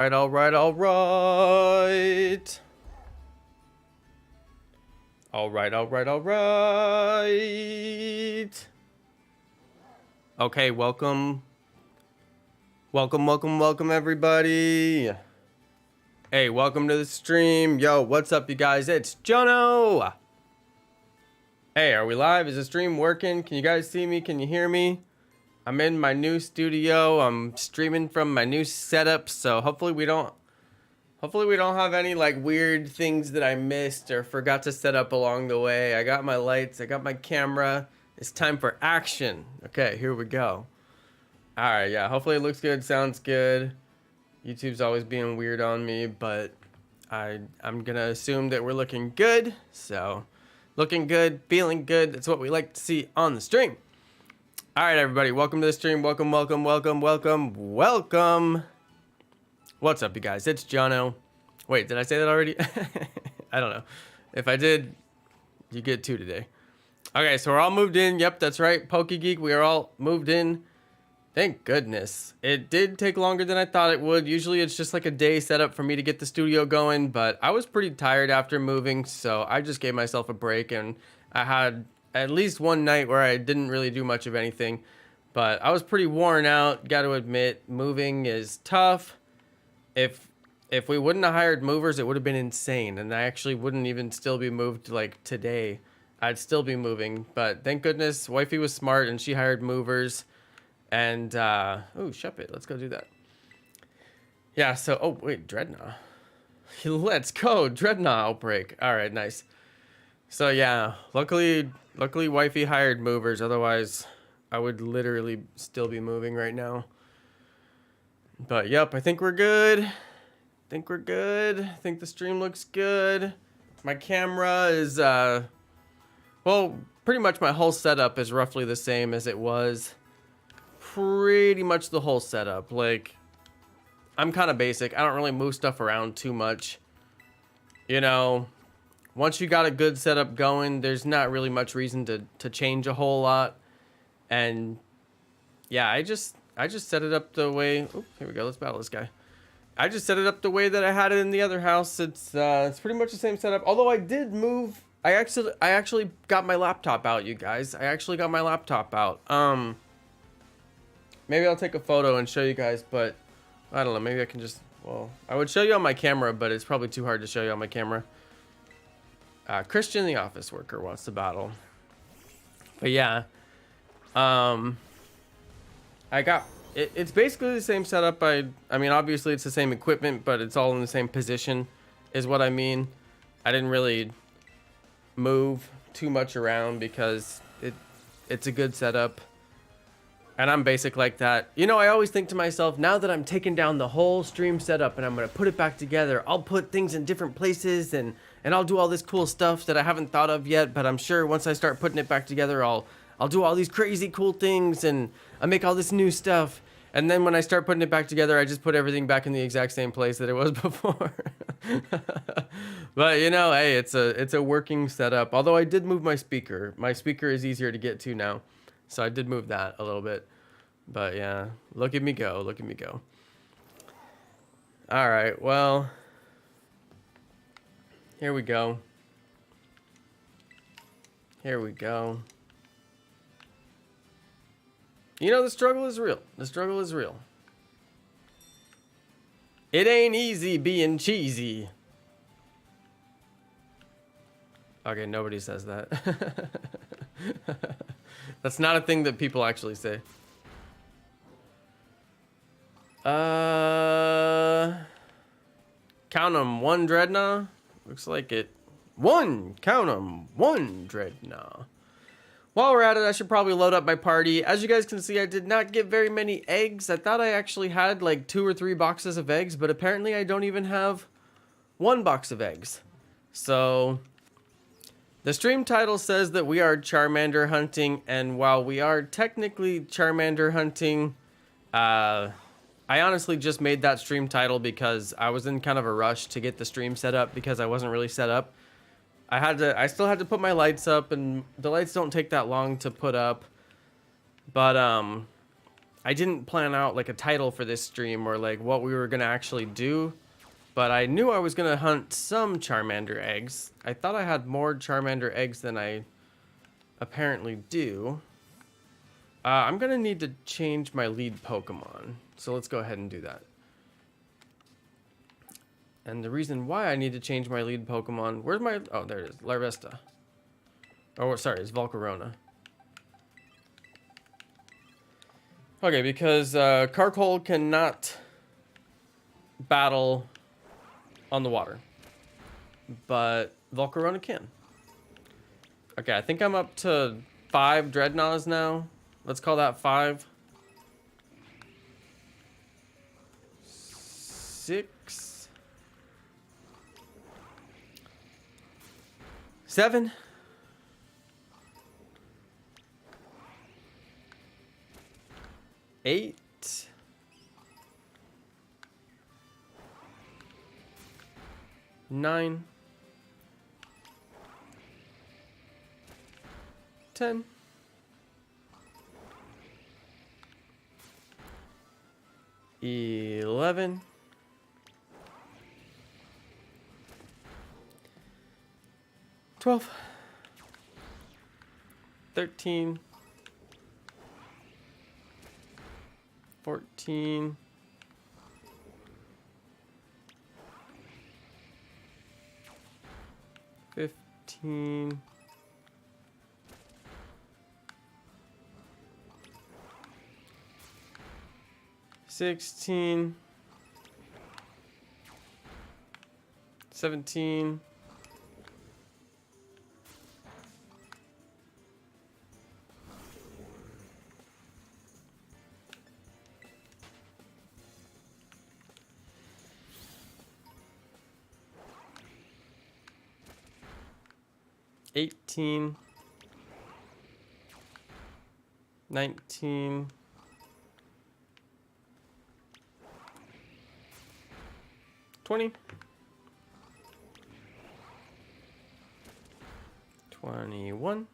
All right. All right. Okay, welcome, everybody. Hey, welcome to the stream. Yo, what's up, you guys? It's Jonno. Hey, are we live? Is the stream working? Can you guys see me? Can you hear me? I'm in my new studio. I'm streaming from my new setup, so hopefully we don't have any like weird things that I missed or forgot to set up along the way. I got my lights, I got my camera. It's time for action. Okay, here we go. All right, yeah, hopefully it looks good, sounds good. YouTube's always being weird on me, but I'm gonna assume that we're looking good. So, looking good, feeling good. That's what we like to see on the stream. All right, everybody, welcome to the stream. Welcome. What's up, you guys? It's Jonno. Wait, did I say that already? I don't know. If I did, you get 2 today. Okay, so we're all moved in. Yep, that's right. PokeGeek, we are all moved in. Thank goodness. It did take longer than I thought it would. Usually it's just like a day setup for me to get the studio going, but I was pretty tired after moving, so I just gave myself a break, and I had at least one night where I didn't really do much of anything, but I was pretty worn out. Got to admit, moving is tough. If we wouldn't have hired movers, it would have been insane, and I actually wouldn't even still be moved like today. I'd still be moving, but thank goodness wifey was smart and she hired movers. And oh, shop it. Let's go do that. Yeah. So oh wait, Dreadnought. Let's go Dreadnought outbreak. All right, nice. So yeah, luckily wifey hired movers. Otherwise, I would literally still be moving right now. But yep, I think we're good. I think the stream looks good. My camera is well, pretty much my whole setup is roughly the same as it was. Pretty much the whole setup. Like, I'm kind of basic. I don't really move stuff around too much. You know, once you got a good setup going, there's not really much reason to change a whole lot. And yeah, I just set it up the way. Oh, here we go. Let's battle this guy. I just set it up the way that I had it in the other house. It's pretty much the same setup. Although I did move. I actually got my laptop out, you guys. I actually got my laptop out. Maybe I'll take a photo and show you guys, but I don't know. Maybe I can just, well, I would show you on my camera, but it's probably too hard to show you on my camera. Christian, the office worker, wants to battle. But yeah, I got, it's basically the same setup. I mean, obviously it's the same equipment, but it's all in the same position is what I mean. I didn't really move too much around because it's a good setup. And I'm basic like that. You know, I always think to myself, now that I'm taking down the whole stream setup and I'm going to put it back together, I'll put things in different places and I'll do all this cool stuff that I haven't thought of yet. But I'm sure once I start putting it back together, I'll do all these crazy cool things and I'll make all this new stuff. And then when I start putting it back together, I just put everything back in the exact same place that it was before. But you know, hey, it's a working setup. Although I did move my speaker. My speaker is easier to get to now. So I did move that a little bit. But yeah, look at me go. Look at me go. All right, well, here we go. Here we go. You know, the struggle is real. The struggle is real. It ain't easy being cheesy. Okay, nobody says that. That's not a thing that people actually say. Count 'em, 1 Dreadnought. Looks like it. 1, count 'em, 1 Dreadnought. While we're at it, I should probably load up my party. As you guys can see, I did not get very many eggs. I thought I actually had like 2 or 3 boxes of eggs, but apparently I don't even have 1 box of eggs. So the stream title says that we are Charmander hunting, and while we are technically Charmander hunting, I honestly just made that stream title because I was in kind of a rush to get the stream set up because I wasn't really set up. I still had to put my lights up, and the lights don't take that long to put up. But I didn't plan out like a title for this stream or like what we were gonna actually do, but I knew I was gonna hunt some Charmander eggs. I thought I had more Charmander eggs than I apparently do. I'm gonna need to change my lead Pokemon, so let's go ahead and do that. And the reason why I need to change my lead Pokemon, where's my, oh, there it is, Larvesta. Oh, sorry, it's Volcarona. Okay, because Carkol cannot battle on the water, but Volcarona can. Okay, I think I'm up to 5 Dreadnoughts now. Let's call that 5. 6. 7. 8. 9. 10. 11. 12. 13. 14. 15. 16. 17. 18. 19. 20. 21.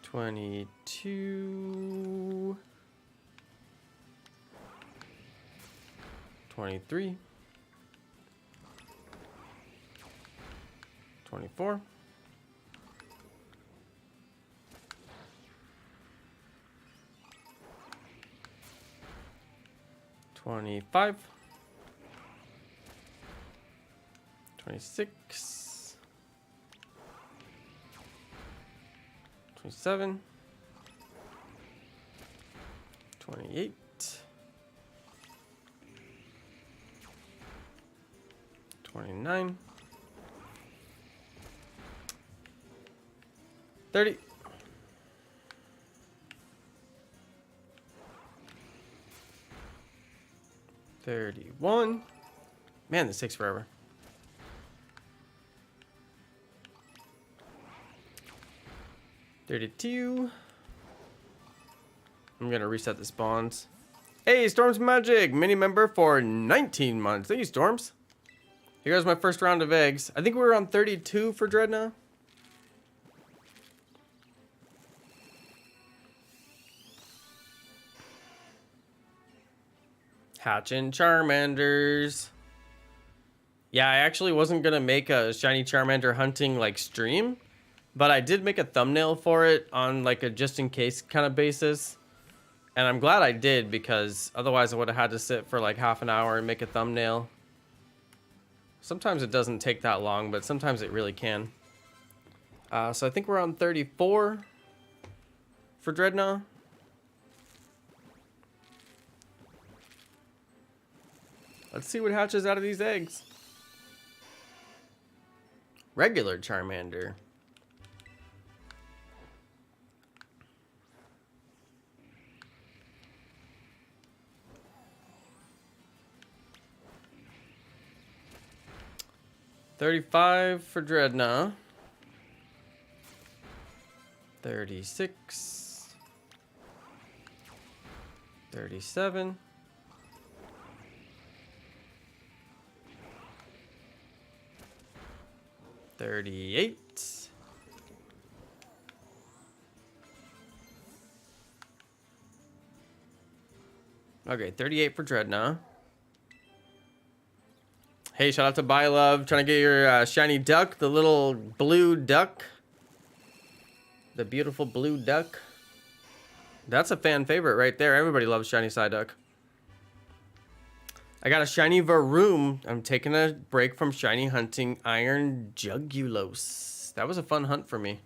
22. 23. 24. 25. 26. 27. 28. 29. 30. 31. Man, this takes forever. 32. I'm gonna reset the spawns. Hey, Storms Magic, mini member for 19 months. Thank you, Storms. Here goes my first round of eggs. I think we were on 32 for Dreadnought. Hatching Charmanders. Yeah, I actually wasn't gonna make a shiny Charmander hunting like stream, but I did make a thumbnail for it on like a just in case kind of basis. And I'm glad I did, because otherwise I would have had to sit for like half an hour and make a thumbnail. Sometimes it doesn't take that long, but sometimes it really can. So I think we're on 34 for Dreadnought. Let's see what hatches out of these eggs. Regular Charmander. $35 for Dreadnought. 36. 37. 38. Okay, 38 for Dreadnought. Hey, shout out to Bye Love. Trying to get your shiny duck, the little blue duck. The beautiful blue duck. That's a fan favorite right there. Everybody loves shiny Psyduck. I got a shiny Varoom. I'm taking a break from shiny hunting Iron Jugulos. That was a fun hunt for me.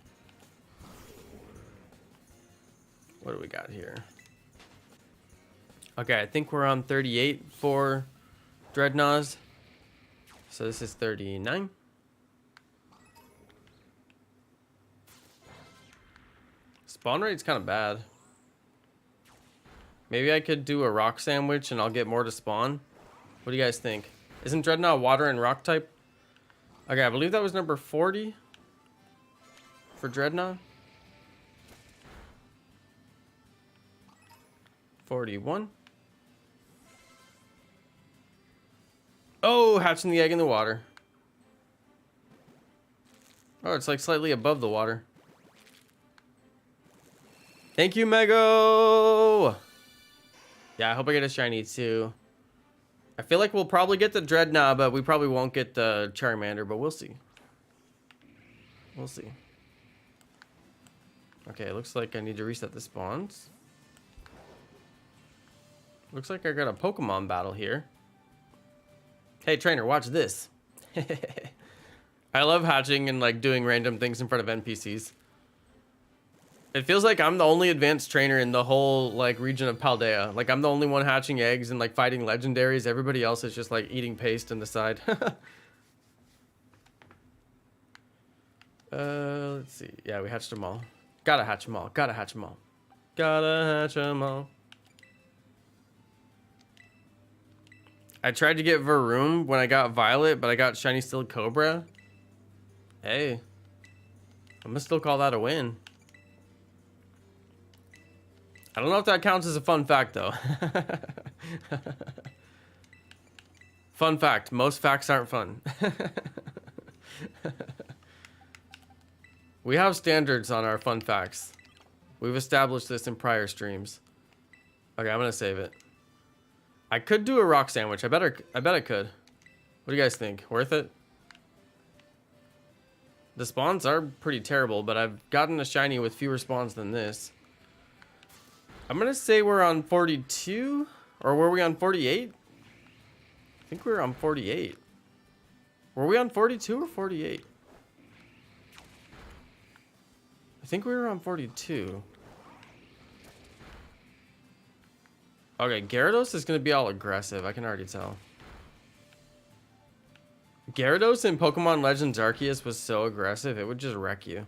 What do we got here? Okay, I think we're on 38 for Dreadnoughts. So this is 39. Spawn rate's kind of bad. Maybe I could do a rock sandwich and I'll get more to spawn. What do you guys think? Isn't Dreadnought water and rock type? Okay, I believe that was number 40 for Dreadnought. 41. Oh, hatching the egg in the water. Oh, it's like slightly above the water. Thank you, Mego! Yeah, I hope I get a shiny too. I feel like we'll probably get the Dreadnought, but we probably won't get the Charmander, but we'll see. We'll see. Okay, it looks like I need to reset the spawns. Looks like I got a Pokemon battle here. Hey, trainer, watch this. I love hatching and like doing random things in front of NPCs. It feels like I'm the only advanced trainer in the whole like region of Paldea. Like I'm the only one hatching eggs and like fighting legendaries. Everybody else is just like eating paste on the side. Let's see. Yeah, we hatched them all. Gotta hatch them all. Gotta hatch them all. Gotta hatch them all. I tried to get Varoom when I got Violet, but I got Shiny Steel Cobra. Hey. I'm gonna still call that a win. I don't know if that counts as a fun fact, though. Fun fact. Most facts aren't fun. We have standards on our fun facts. We've established this in prior streams. Okay, I'm going to save it. I could do a rock sandwich. I bet I could. What do you guys think? Worth it? The spawns are pretty terrible, but I've gotten a shiny with fewer spawns than this. I'm going to say we're on 42. Or were we on 48? I think we were on 48. Were we on 42 or 48? I think we were on 42. Okay, Gyarados is going to be all aggressive. I can already tell. Gyarados in Pokemon Legends Arceus was so aggressive, it would just wreck you.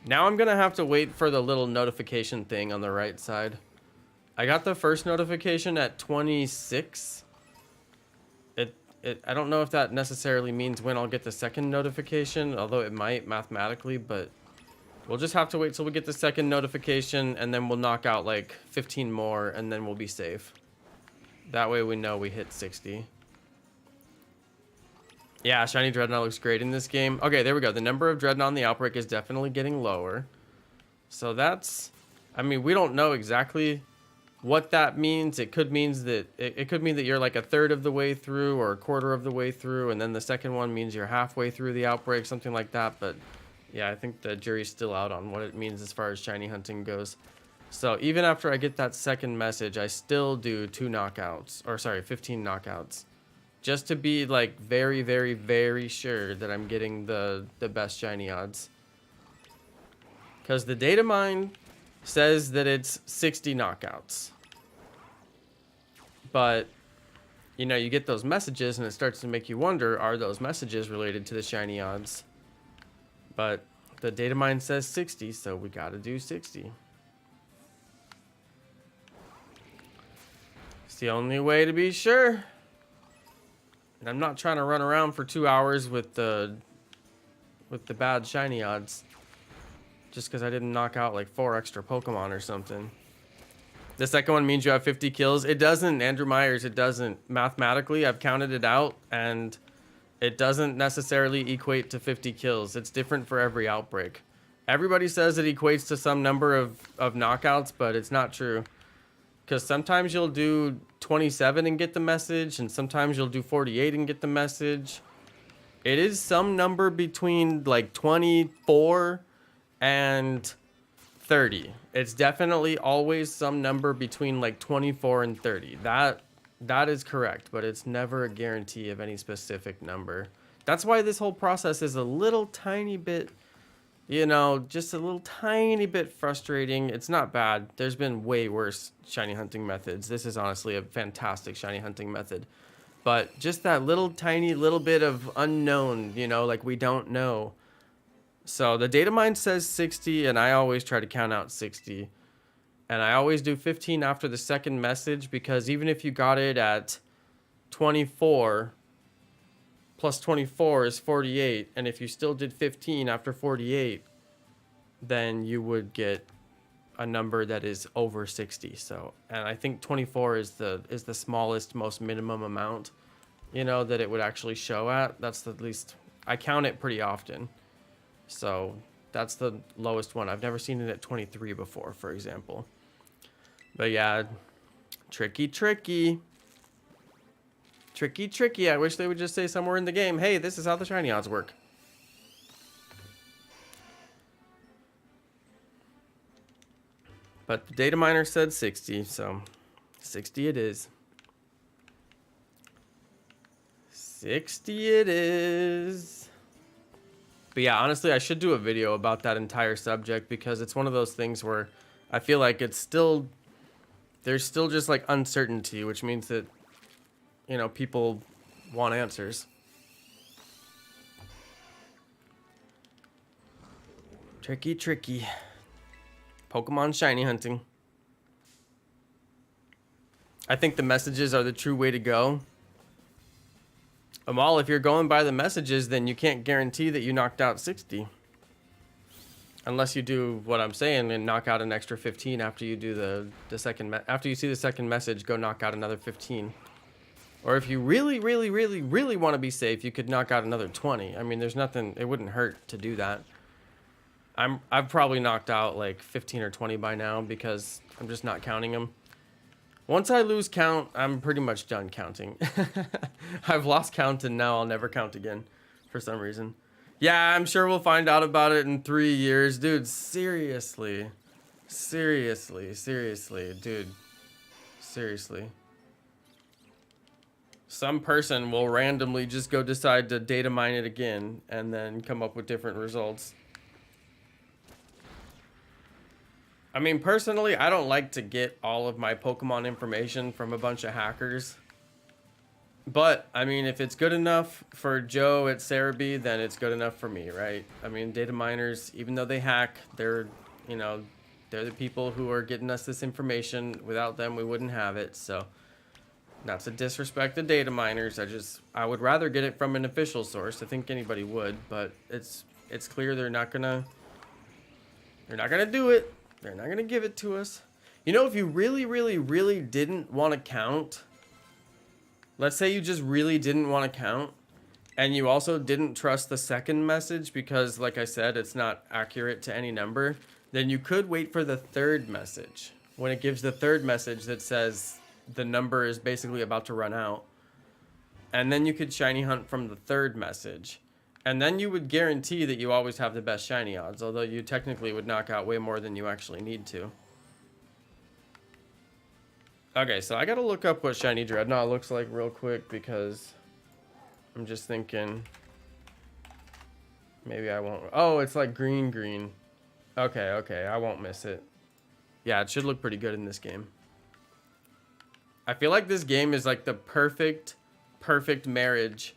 Now I'm going to have to wait for the little notification thing on the right side. I got the first notification at 26. I don't know if that necessarily means when I'll get the second notification, although it might mathematically, but we'll just have to wait till we get the second notification, and then we'll knock out like 15 more, and then we'll be safe. That way we know we hit 60. Yeah, Shiny Dreadnought looks great in this game. Okay, there we go. The number of Dreadnought on the Outbreak is definitely getting lower. So that's... I mean, we don't know exactly what that means. It could mean that it could mean that you're like a third of the way through or a quarter of the way through, and then the second one means you're halfway through the Outbreak, something like that. But yeah, I think the jury's still out on what it means as far as shiny hunting goes. So even after I get that second message, I still do 2 knockouts, or sorry, 15 knockouts. Just to be like very, very, very sure that I'm getting the best shiny odds. Because the data mine says that it's 60 knockouts. But, you know, you get those messages and it starts to make you wonder, are those messages related to the shiny odds? But the data mine says 60, so we gotta do 60. It's the only way to be sure. And I'm not trying to run around for 2 hours with the bad shiny odds. Just because I didn't knock out like 4 extra Pokemon or something. The second one means you have 50 kills. It doesn't, Andrew Myers, it doesn't. Mathematically, I've counted it out. And It doesn't necessarily equate to 50 kills. It's different for every outbreak. Everybody says it equates to some number of knockouts, but it's not true. Because sometimes you'll do 27 and get the message, and sometimes you'll do 48 and get the message. It is some number between like 24 and 30. It's definitely always some number between like 24 and 30. That is correct, but it's never a guarantee of any specific number. That's why this whole process is a little tiny bit, you know, just a little tiny bit frustrating. It's not bad. There's been way worse shiny hunting methods. This is honestly a fantastic shiny hunting method. But just that little tiny little bit of unknown, you know, like we don't know. So the data mine says 60, and I always try to count out 60. And I always do 15 after the second message, because even if you got it at 24, plus 24 is 48. And if you still did 15 after 48, then you would get a number that is over 60. So, and I think 24 is the smallest, most minimum amount, you know, that it would actually show at. That's the least. I count it pretty often. So that's the lowest one. I've never seen it at 23 before, for example. But yeah, tricky. I wish they would just say somewhere in the game, hey, this is how the shiny odds work. But the data miner said 60, so 60 it is. 60 it is. But yeah, honestly, I should do a video about that entire subject, because it's one of those things where I feel like it's still, there's still just like uncertainty, which means that, you know, people want answers. Tricky. Pokemon shiny hunting. I think the messages are the true way to go. Amal, if you're going by the messages, then you can't guarantee that you knocked out 60. Unless you do what I'm saying and knock out an extra 15 after you do the second after you see the second message, go knock out another 15. Or if you really want to be safe, you could knock out another 20. I mean, there's nothing, it wouldn't hurt to do that. I've probably knocked out like 15 or 20 by now, because I'm just not counting them. Once I lose count, I'm pretty much done counting. I've lost count, and now I'll never count again for some reason. Yeah, I'm sure we'll find out about it in 3 years. Dude, seriously. Dude. Seriously. Some person will randomly just go decide to data mine it again and then come up with different results. I mean, personally, I don't like to get all of my Pokemon information from a bunch of hackers. But, I mean, if it's good enough for Joe at Cerebi, then it's good enough for me, right? I mean, data miners, even though they hack, they're, you know, they're the people who are getting us this information. Without them, we wouldn't have it. So, not to disrespect the data miners. I would rather get it from an official source. I think anybody would, but it's clear they're not gonna do it. They're not gonna give it to us. You know, if you really didn't want to count, let's say you just really didn't want to count, and you also didn't trust the second message because, like I said, it's not accurate to any number, then you could wait for the third message. When it gives the third message that says the number is basically about to run out. And then you could shiny hunt from the third message. And then you would guarantee that you always have the best shiny odds, although you technically would knock out way more than you actually need to. Okay, so I gotta look up what shiny Dreadnought looks like real quick, because I'm just thinking maybe I won't. Oh, it's like green. Okay, I won't miss it. Yeah, it should look pretty good in this game. I feel like this game is like the perfect marriage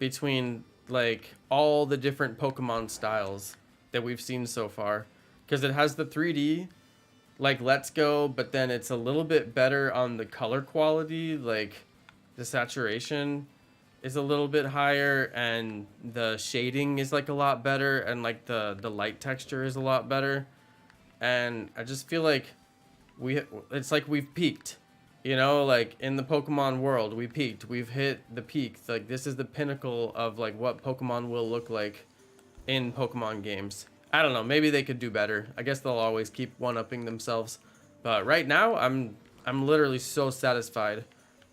between like all the different Pokemon styles that we've seen so far, because it has the 3D like Let's Go, but then it's a little bit better on the color quality. Like the saturation is a little bit higher, and the shading is like a lot better, and like the light texture is a lot better. And I just feel like it's like we've peaked. You know, like in the Pokemon world, we peaked. We've hit the peak. Like this is the pinnacle of like what Pokemon will look like in Pokemon games. I don't know. Maybe they could do better. I guess they'll always keep one-upping themselves. But right now, I'm literally so satisfied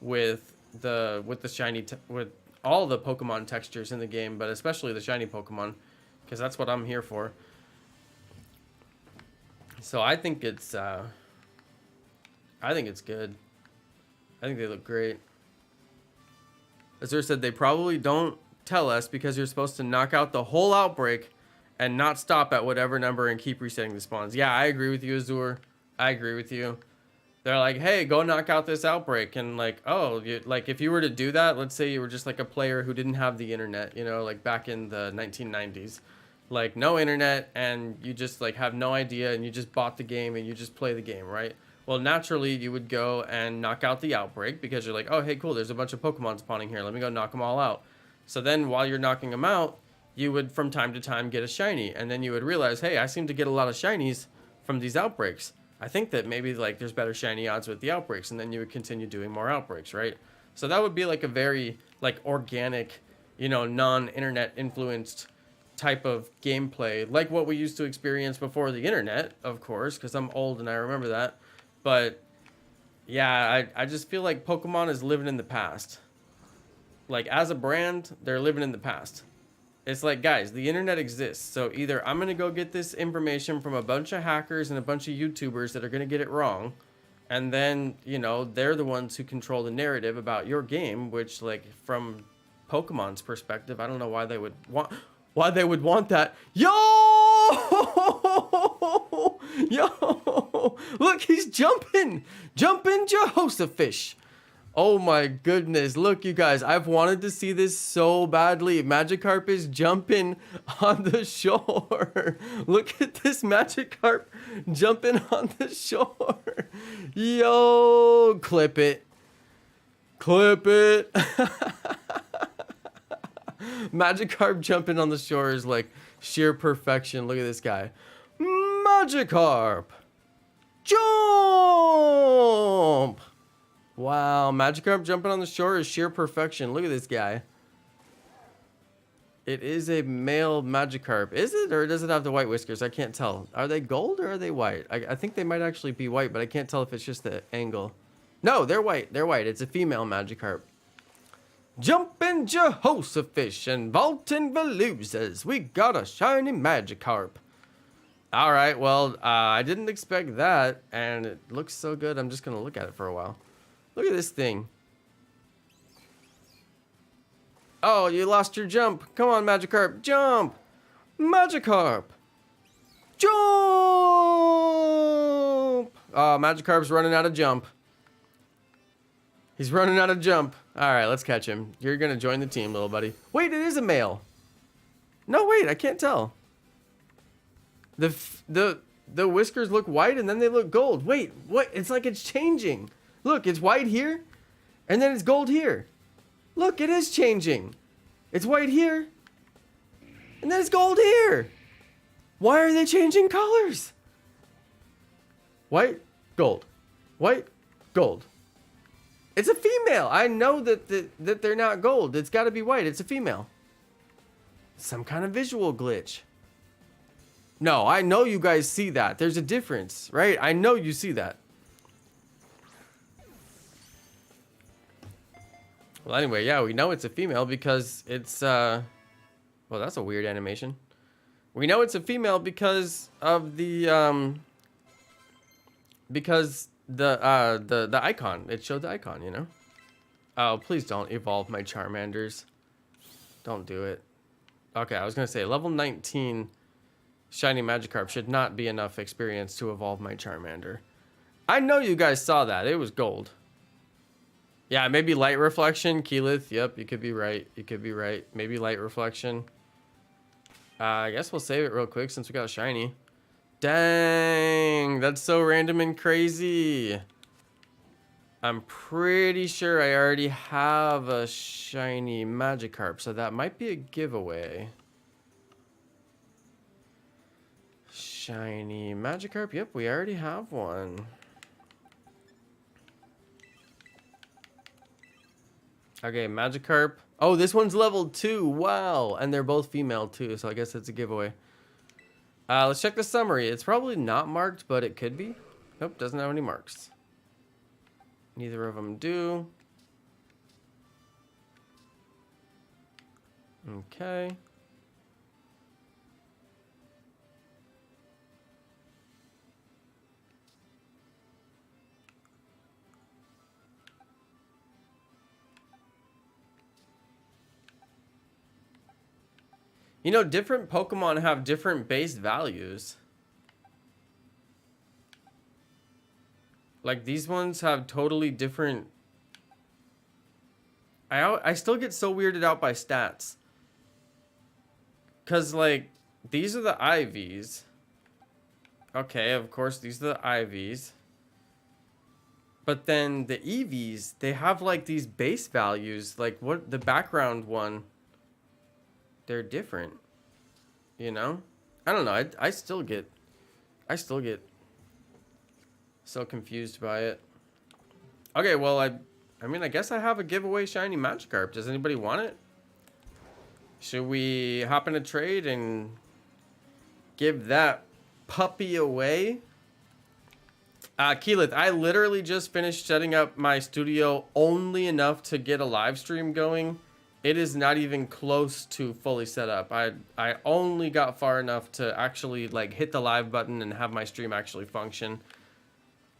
with the shiny with all the Pokemon textures in the game, but especially the shiny Pokemon, because that's what I'm here for. So I think it's good. I think they look great. Azur said they probably don't tell us because you're supposed to knock out the whole outbreak and not stop at whatever number and keep resetting the spawns. Yeah, I agree with you, Azur. I agree with you. They're like, hey, go knock out this outbreak. And like, oh, like if you were to do that, let's say you were just like a player who didn't have the internet, you know, like back in the 1990s, like no internet, and you just like have no idea, and you just bought the game and you just play the game, right? Well, naturally you would go and knock out the outbreak because you're like, oh, hey, cool, there's a bunch of Pokemon spawning here. Let me go knock them all out. So then while you're knocking them out, you would from time to time get a shiny, and then you would realize, hey, I seem to get a lot of shinies from these outbreaks. I think that maybe like there's better shiny odds with the outbreaks, and then you would continue doing more outbreaks, right? So that would be like a very like organic, you know, non-internet influenced type of gameplay, like what we used to experience before the internet, of course, because I'm old and I remember that. But yeah, I just feel like Pokemon is living in the past. Like as a brand, they're living in the past. It's like, guys, the internet exists. So either I'm going to go get this information from a bunch of hackers and a bunch of YouTubers that are going to get it wrong. And then, you know, they're the ones who control the narrative about your game, which like from Pokemon's perspective, I don't know why they would want that. Yo! Yo! Look, he's jumping Jehoshaphat. Oh my goodness, look you guys, I've wanted to see this so badly. Magikarp is jumping on the shore. Look at this Magikarp jumping on the shore. Yo, clip it. Clip it. Magikarp jumping on the shore is like sheer perfection. Look at this guy. Magikarp. Jump. Wow, Magikarp jumping on the shore is sheer perfection. Look at this guy. It is a male Magikarp. Is it? Or does it have the white whiskers? I can't tell. Are they gold or are they white? I think they might actually be white, but I can't tell if it's just the angle. No, they're white. They're white. It's a female Magikarp. Jumpin' Jehoshaphat and vaultin' Veluzas. We got a shiny Magikarp. All right, well, I didn't expect that, and it looks so good. I'm just going to look at it for a while. Look at this thing. Oh, you lost your jump. Come on, Magikarp. Jump. Magikarp. Jump. Oh, Magikarp's running out of jump. He's running out of jump. All right, let's catch him. You're going to join the team, little buddy. Wait, it is a male. No, wait, I can't tell. The whiskers look white and then they look gold. Wait, what? It's like it's changing. Look, it's white here, and then it's gold here. Look, it is changing. It's white here, and then it's gold here. Why are they changing colors? White, gold. White, gold. It's a female. I know that they're not gold. It's got to be white. It's a female. Some kind of visual glitch. No, I know you guys see that. There's a difference, right? I know you see that. Well, anyway, yeah, we know it's a female because it's, well, that's a weird animation. We know it's a female because of the icon. It showed the icon, you know? Oh, please don't evolve my Charmanders. Don't do it. Okay, I was going to say, level 19 shiny Magikarp should not be enough experience to evolve my Charmander. I know you guys saw that. It was gold. Yeah, maybe light reflection, Keyleth. Yep, you could be right. You could be right. Maybe light reflection. I guess we'll save it real quick since we got a shiny. Dang, that's so random and crazy. I'm pretty sure I already have a shiny Magikarp, so that might be a giveaway. Shiny Magikarp. Yep, we already have one. Okay, Magikarp. Oh, this one's level 2. Wow. And they're both female too, so I guess it's a giveaway. Let's check the summary. It's probably not marked, but it could be. Nope, doesn't have any marks. Neither of them do. Okay. You know, different Pokemon have different base values. Like, these ones have totally different... I still get so weirded out by stats. Because, like, these are the IVs. Okay, of course, these are the IVs. But then the EVs, they have, like, these base values. Like, what the background one... They're different, you know? I don't know. I still get so confused by it. Okay, well, I mean, I guess I have a giveaway shiny Magikarp. Does anybody want it? Should we hop in a trade and give that puppy away? Keyleth, I literally just finished setting up my studio only enough to get a live stream going. It is not even close to fully set up. I only got far enough to actually like hit the live button and have my stream actually function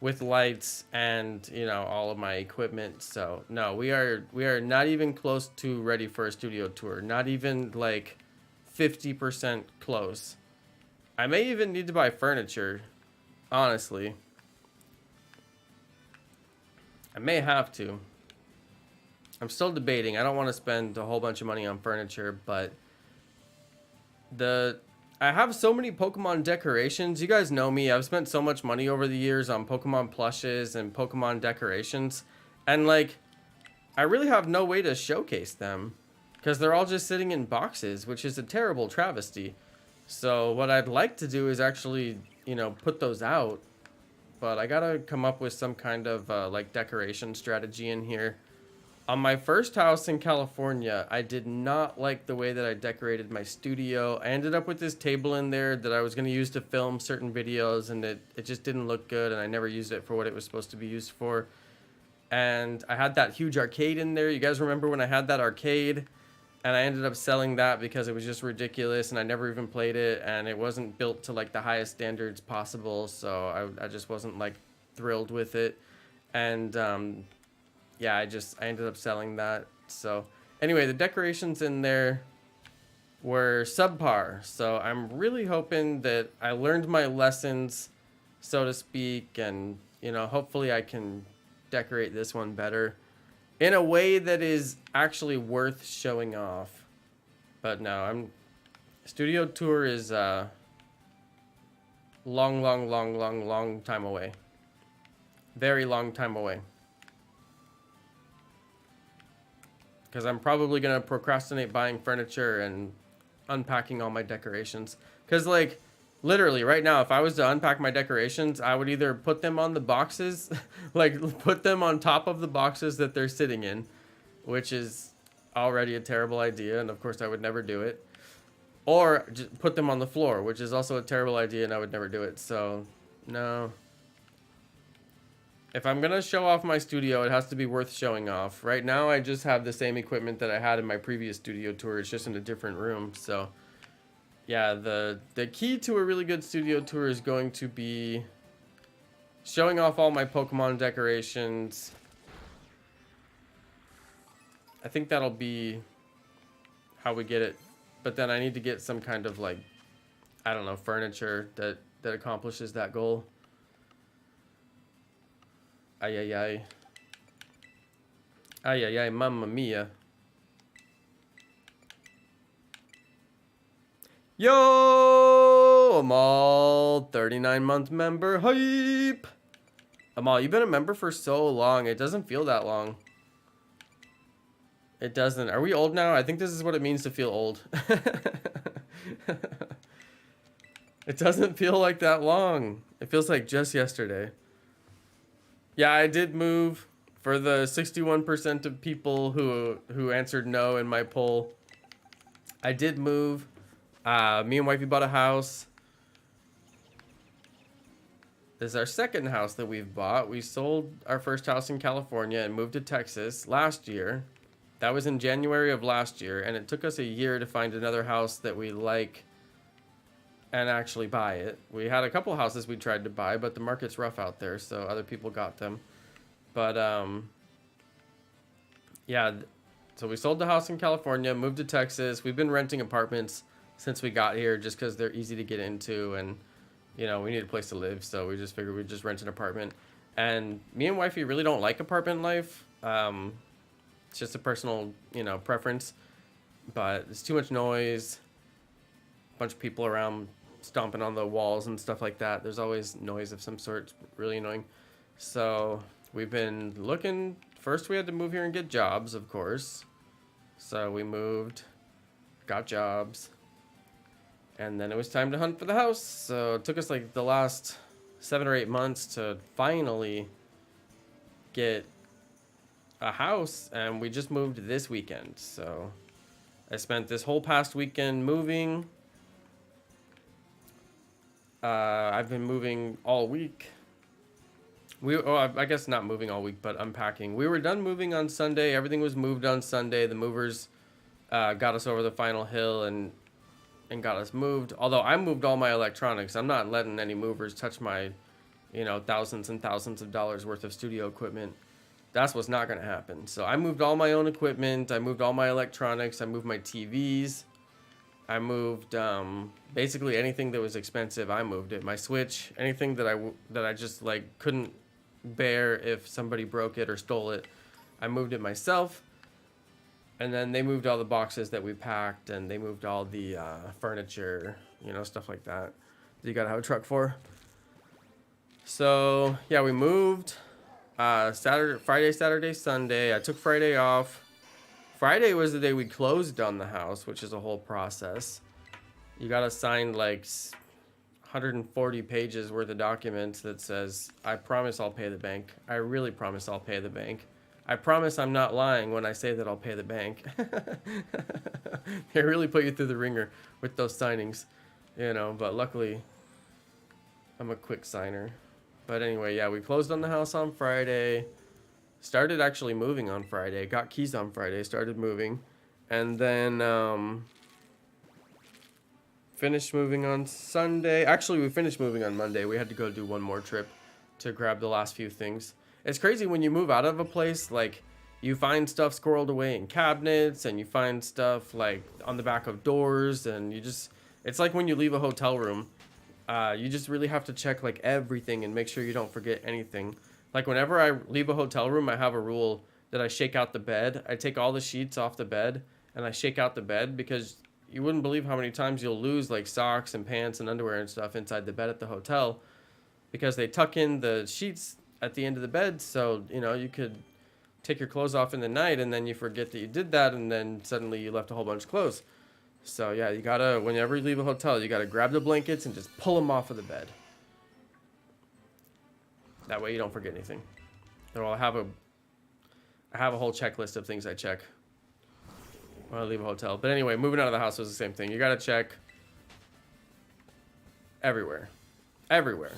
with lights and, you know, all of my equipment. So no, we are not even close to ready for a studio tour. Not even like 50% close. I may even need to buy furniture, honestly. I may have to. I'm still debating. I don't want to spend a whole bunch of money on furniture, but I have so many Pokemon decorations. You guys know me. I've spent so much money over the years on Pokemon plushes and Pokemon decorations. And like, I really have no way to showcase them because they're all just sitting in boxes, which is a terrible travesty. So what I'd like to do is actually, you know, put those out. But I gotta come up with some kind of like decoration strategy in here. On my first house in California, I did not like the way that I decorated my studio. I ended up with this table in there that I was going to use to film certain videos, and it just didn't look good, and I never used it for what it was supposed to be used for. And I had that huge arcade in there. You guys remember when I had that arcade? And I ended up selling that because it was just ridiculous, and I never even played it, and it wasn't built to like the highest standards possible, so I just wasn't like thrilled with it. And yeah, I ended up selling that. So anyway, the decorations in there were subpar. So I'm really hoping that I learned my lessons, so to speak. And, you know, hopefully I can decorate this one better in a way that is actually worth showing off. But no, studio tour is long time away. Very long time away. Because I'm probably going to procrastinate buying furniture and unpacking all my decorations. Because, like, literally, right now, if I was to unpack my decorations, I would either put them on the boxes, like, put them on top of the boxes that they're sitting in, which is already a terrible idea, and of course I would never do it. Or just put them on the floor, which is also a terrible idea, and I would never do it. So, no. If I'm going to show off my studio, it has to be worth showing off. Right now, I just have the same equipment that I had in my previous studio tour. It's just in a different room. So, yeah, the key to a really good studio tour is going to be showing off all my Pokemon decorations. I think that'll be how we get it. But then I need to get some kind of, like, I don't know, furniture that accomplishes that goal. Ay, ay, ay. Ay, ay, ay, mamma mia. Yo! Amal, 39-month member. Hype! Amal, you've been a member for so long. It doesn't feel that long. It doesn't. Are we old now? I think this is what it means to feel old. It doesn't feel like that long. It feels like just yesterday. Yeah, I did move For the 61% of people who answered no in my poll, I did move. Me and wifey bought a house. This is our second house that we've bought. We sold our first house in California and moved to Texas last year. That was in January of last year, and it took us a year to find another house that we like and actually buy it. We had a couple houses we tried to buy, but the market's rough out there, so other people got them. But yeah, so we sold the house in California, moved to Texas. We've been renting apartments since we got here just because they're easy to get into, and you know, we need a place to live, so we just figured we'd just rent an apartment. And me and wifey really don't like apartment life. It's just a personal, you know, preference, but it's too much noise, a bunch of people around stomping on the walls and stuff like that. There's always noise of some sort. It's really annoying. So we've been looking. First we had to move here and get jobs, of course. So we moved, got jobs, and then it was time to hunt for the house. So it took us like the last 7 or 8 months to finally get a house, and we just moved this weekend. So I spent this whole past weekend moving. I've been moving all week. I guess not moving all week, but unpacking. We were done moving on Sunday. Everything was moved on Sunday. The movers got us over the final hill and got us moved. Although I moved all my electronics. I'm not letting any movers touch my, you know, thousands and thousands of dollars worth of studio equipment. That's what's not going to happen. So I moved all my own equipment. I moved all my electronics. I moved my TVs. I moved basically anything that was expensive. I moved it. My Switch, anything that I just like couldn't bear if somebody broke it or stole it, I moved it myself. And then they moved all the boxes that we packed, and they moved all the furniture, you know, stuff like that you gotta have a truck for. So yeah, we moved Friday, Saturday, Sunday. I took Friday off. Friday was the day we closed on the house, which is a whole process. You gotta sign like 140 pages worth of documents that says, I promise I'll pay the bank. I really promise I'll pay the bank. I promise I'm not lying when I say that I'll pay the bank. They really put you through the ringer with those signings, you know, but luckily I'm a quick signer. But anyway, yeah, we closed on the house on Friday. Started actually moving on Friday. Got keys on Friday. Started moving. And then finished moving on Sunday. Actually, we finished moving on Monday. We had to go do one more trip to grab the last few things. It's crazy when you move out of a place, like you find stuff squirreled away in cabinets, and you find stuff like on the back of doors, and it's like when you leave a hotel room, you just really have to check like everything and make sure you don't forget anything. Like whenever I leave a hotel room, I have a rule that I shake out the bed. I take all the sheets off the bed and I shake out the bed, because you wouldn't believe how many times you'll lose like socks and pants and underwear and stuff inside the bed at the hotel, because they tuck in the sheets at the end of the bed. So, you know, you could take your clothes off in the night and then you forget that you did that, and then suddenly you left a whole bunch of clothes. So yeah, you gotta, whenever you leave a hotel, you gotta grab the blankets and just pull them off of the bed. That way you don't forget anything. So I have a whole checklist of things I check when I leave a hotel. But anyway, moving out of the house was the same thing. You gotta check everywhere. Everywhere.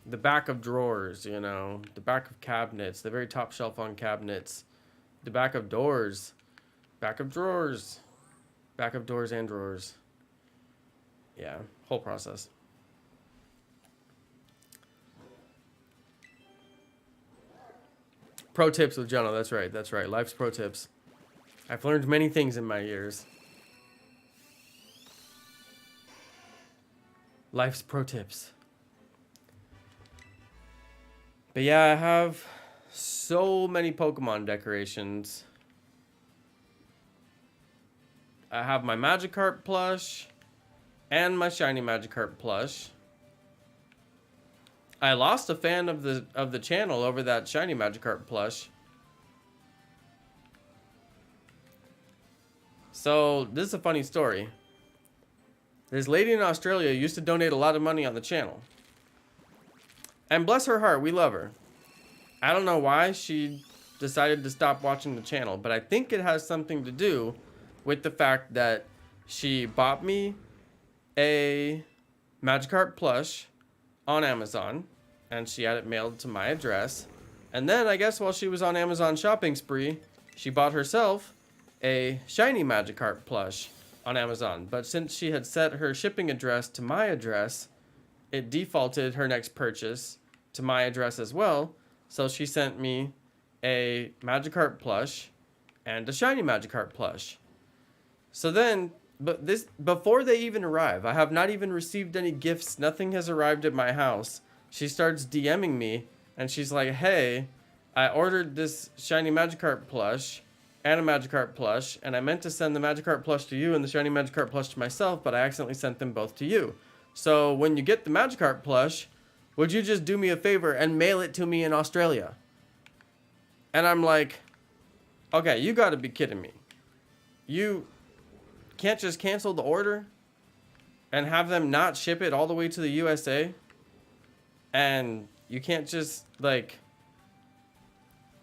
The back of drawers, you know, the back of cabinets, the very top shelf on cabinets, the back of doors, back of drawers, back of doors and drawers. Yeah, whole process. Pro tips with Jonno. That's right. That's right. Life's pro tips. I've learned many things in my years. Life's pro tips. But yeah, I have so many Pokemon decorations. I have my Magikarp plush and my shiny Magikarp plush. I lost a fan of the channel over that shiny Magikarp plush. So this is a funny story. This lady in Australia used to donate a lot of money on the channel. And bless her heart, we love her. I don't know why she decided to stop watching the channel, but I think it has something to do with the fact that she bought me a Magikarp plush on Amazon, and she had it mailed to my address. And then I guess while she was on Amazon shopping spree, she bought herself a shiny Magikarp plush on Amazon. But since she had set her shipping address to my address, it defaulted her next purchase to my address as well. So she sent me a Magikarp plush and a shiny Magikarp plush. So then, but this, before they even arrive, I have not even received any gifts. Nothing has arrived at my house. She starts DMing me and she's like, hey, I ordered this shiny Magikarp plush and a Magikarp plush, and I meant to send the Magikarp plush to you and the shiny Magikarp plush to myself, but I accidentally sent them both to you. So when you get the Magikarp plush, would you just do me a favor and mail it to me in Australia? And I'm like, okay, you gotta be kidding me. You can't just cancel the order and have them not ship it all the way to the USA? And you can't just, like,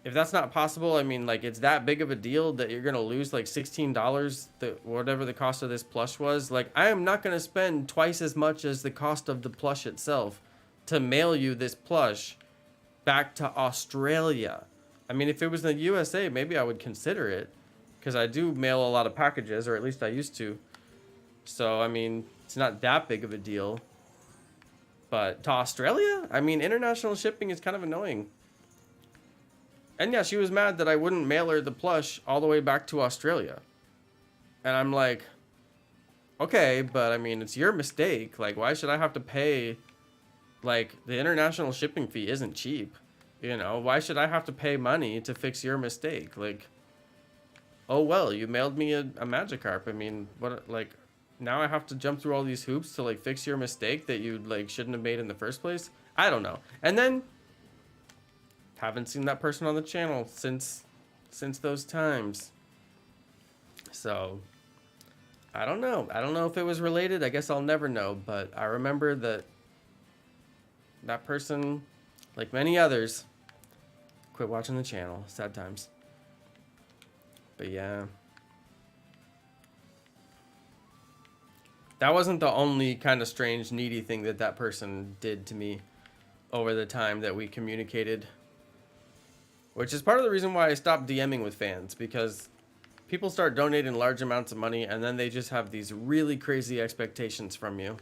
if that's not possible, I mean, like, it's that big of a deal that you're gonna lose like $16, whatever the cost of this plush was. Like, I am not gonna spend twice as much as the cost of the plush itself to mail you this plush back to Australia. I mean, if it was in the USA, maybe I would consider it, because I do mail a lot of packages, or at least I used to. So, I mean, it's not that big of a deal. But to Australia? I mean, international shipping is kind of annoying. And yeah, she was mad that I wouldn't mail her the plush all the way back to Australia. And I'm like, okay, but I mean, it's your mistake. Like, why should I have to pay? Like, the international shipping fee isn't cheap. You know, why should I have to pay money to fix your mistake? Like, oh, well, you mailed me a Magikarp. I mean, what, like, now I have to jump through all these hoops to, like, fix your mistake that you, like, shouldn't have made in the first place? I don't know. And then, haven't seen that person on the channel since those times. So, I don't know. I don't know if it was related. I guess I'll never know. But I remember that person, like many others, quit watching the channel. Sad times. But yeah. That wasn't the only kind of strange, needy thing that person did to me over the time that we communicated. Which is part of the reason why I stopped DMing with fans, because people start donating large amounts of money and then they just have these really crazy expectations from you.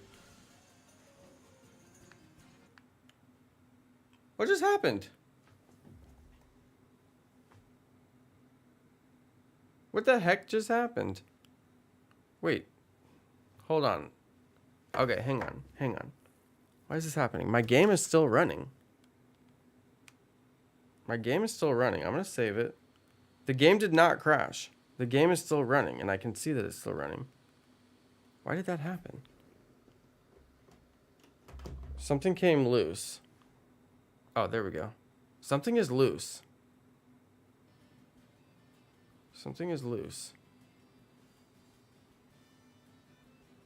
What just happened? What the heck just happened? Wait. Hold on. Okay, hang on. Why is this happening? My game is still running. My game is still running. I'm going to save it. The game did not crash. The game is still running, and I can see that it's still running. Why did that happen? Something came loose. Oh, there we go. Something is loose. Something is loose.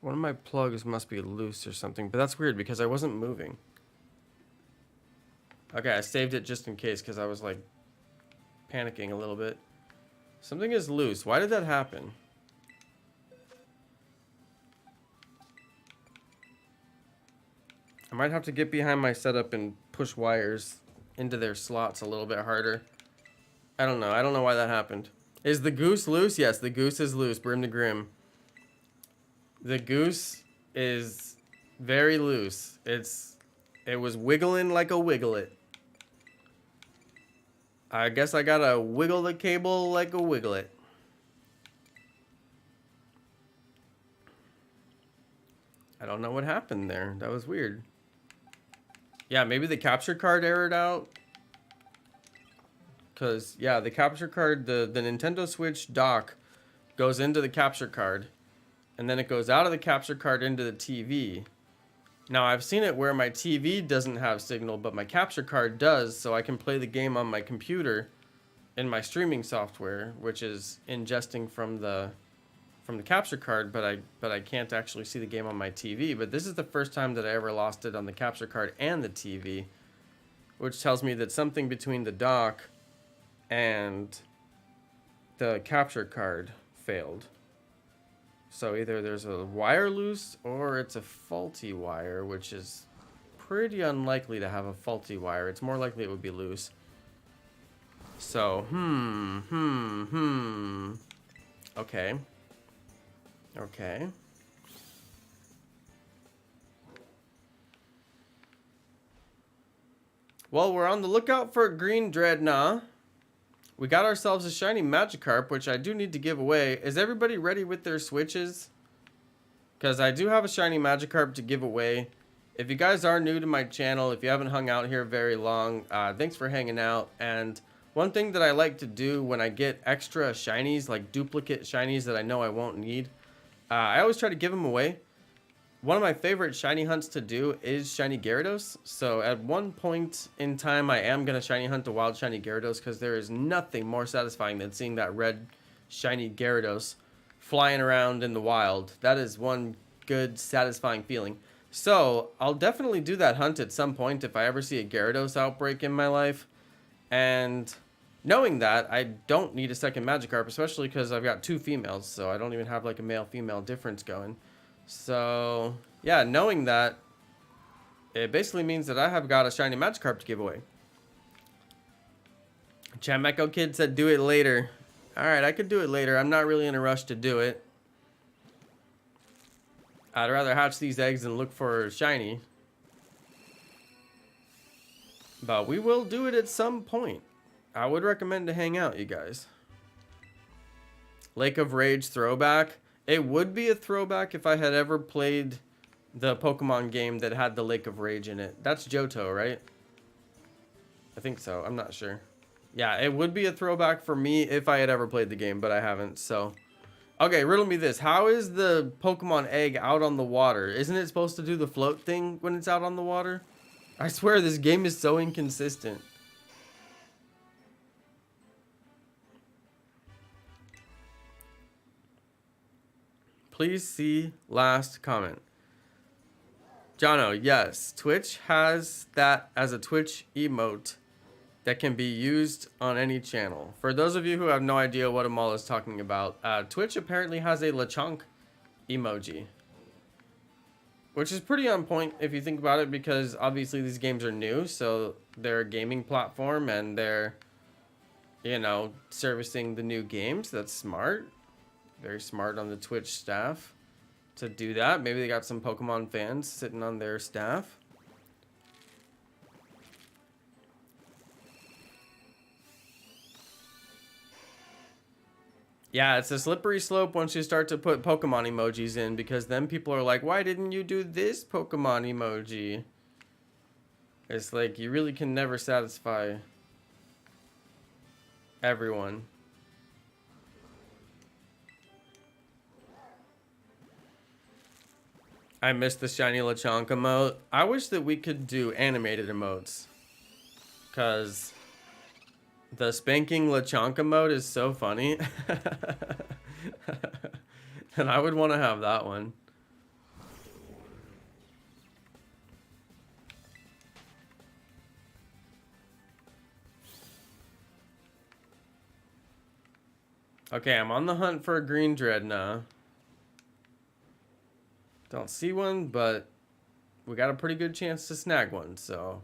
One of my plugs must be loose or something, but that's weird because I wasn't moving. Okay, I saved it just in case because I was like panicking a little bit. Something is loose. Why did that happen? I might have to get behind my setup and push wires into their slots a little bit harder. I don't know. I don't know why that happened. Is the goose loose? Yes, the goose is loose. Brim to Grim. The goose is very loose. It was wiggling like a wigglett. I guess I gotta wiggle the cable like a wigglett. I don't know what happened there. That was weird. Yeah, maybe the capture card errored out. Because, yeah, the capture card, the Nintendo Switch dock goes into the capture card. And then it goes out of the capture card into the TV. Now, I've seen it where my TV doesn't have signal, but my capture card does, so I can play the game on my computer in my streaming software, which is ingesting from the capture card, but I can't actually see the game on my TV. But this is the first time that I ever lost it on the capture card and the TV. which tells me that something between the dock and the capture card failed. So either there's a wire loose or it's a faulty wire, which is pretty unlikely to have a faulty wire. It's more likely it would be loose. So, Okay. Okay. Well, we're on the lookout for a green Dreadnought. We got ourselves a shiny Magikarp, which I do need to give away. Is everybody ready with their switches? Because I do have a shiny Magikarp to give away. If you guys are new to my channel, if you haven't hung out here very long, thanks for hanging out. And one thing that I like to do when I get extra shinies, like duplicate shinies that I know I won't need, I always try to give them away. One of my favorite shiny hunts to do is shiny Gyarados. So at one point in time, I am going to shiny hunt a wild shiny Gyarados because there is nothing more satisfying than seeing that red shiny Gyarados flying around in the wild. That is one good, satisfying feeling. So I'll definitely do that hunt at some point if I ever see a Gyarados outbreak in my life. And knowing that, I don't need a second Magikarp, especially because I've got 2 females, so I don't even have like a male-female difference going. So, yeah, knowing that, it basically means that I have got a shiny Magikarp to give away. Chameko Kid said do it later. Alright, I could do it later. I'm not really in a rush to do it. I'd rather hatch these eggs and look for a shiny. But we will do it at some point. I would recommend to hang out, you guys. Lake of Rage throwback. It would be a throwback if I had ever played the Pokemon game that had the Lake of Rage in it. That's Johto, right? I think so. I'm not sure. Yeah, it would be a throwback for me if I had ever played the game, but I haven't, so. Okay, riddle me this. How is the Pokemon egg out on the water? Isn't it supposed to do the float thing when it's out on the water? I swear this game is so inconsistent. Please see last comment. Jonno, yes, Twitch has that as a Twitch emote that can be used on any channel. For those of you who have no idea what Amal is talking about, Twitch apparently has a Lechonk emoji. Which is pretty on point if you think about it, because obviously these games are new, so they're a gaming platform and they're, you know, servicing the new games. That's smart. Very smart on the Twitch staff to do that. Maybe they got some Pokemon fans sitting on their staff. Yeah, it's a slippery slope once you start to put Pokemon emojis in, because then people are like, why didn't you do this Pokemon emoji? It's like you really can never satisfy everyone. I missed the shiny Lechonk emote. I wish that we could do animated emotes, because the spanking Lechonk emote is so funny. And I would want to have that one. Okay, I'm on the hunt for a green Dreadnought. Don't see one, but we got a pretty good chance to snag one, so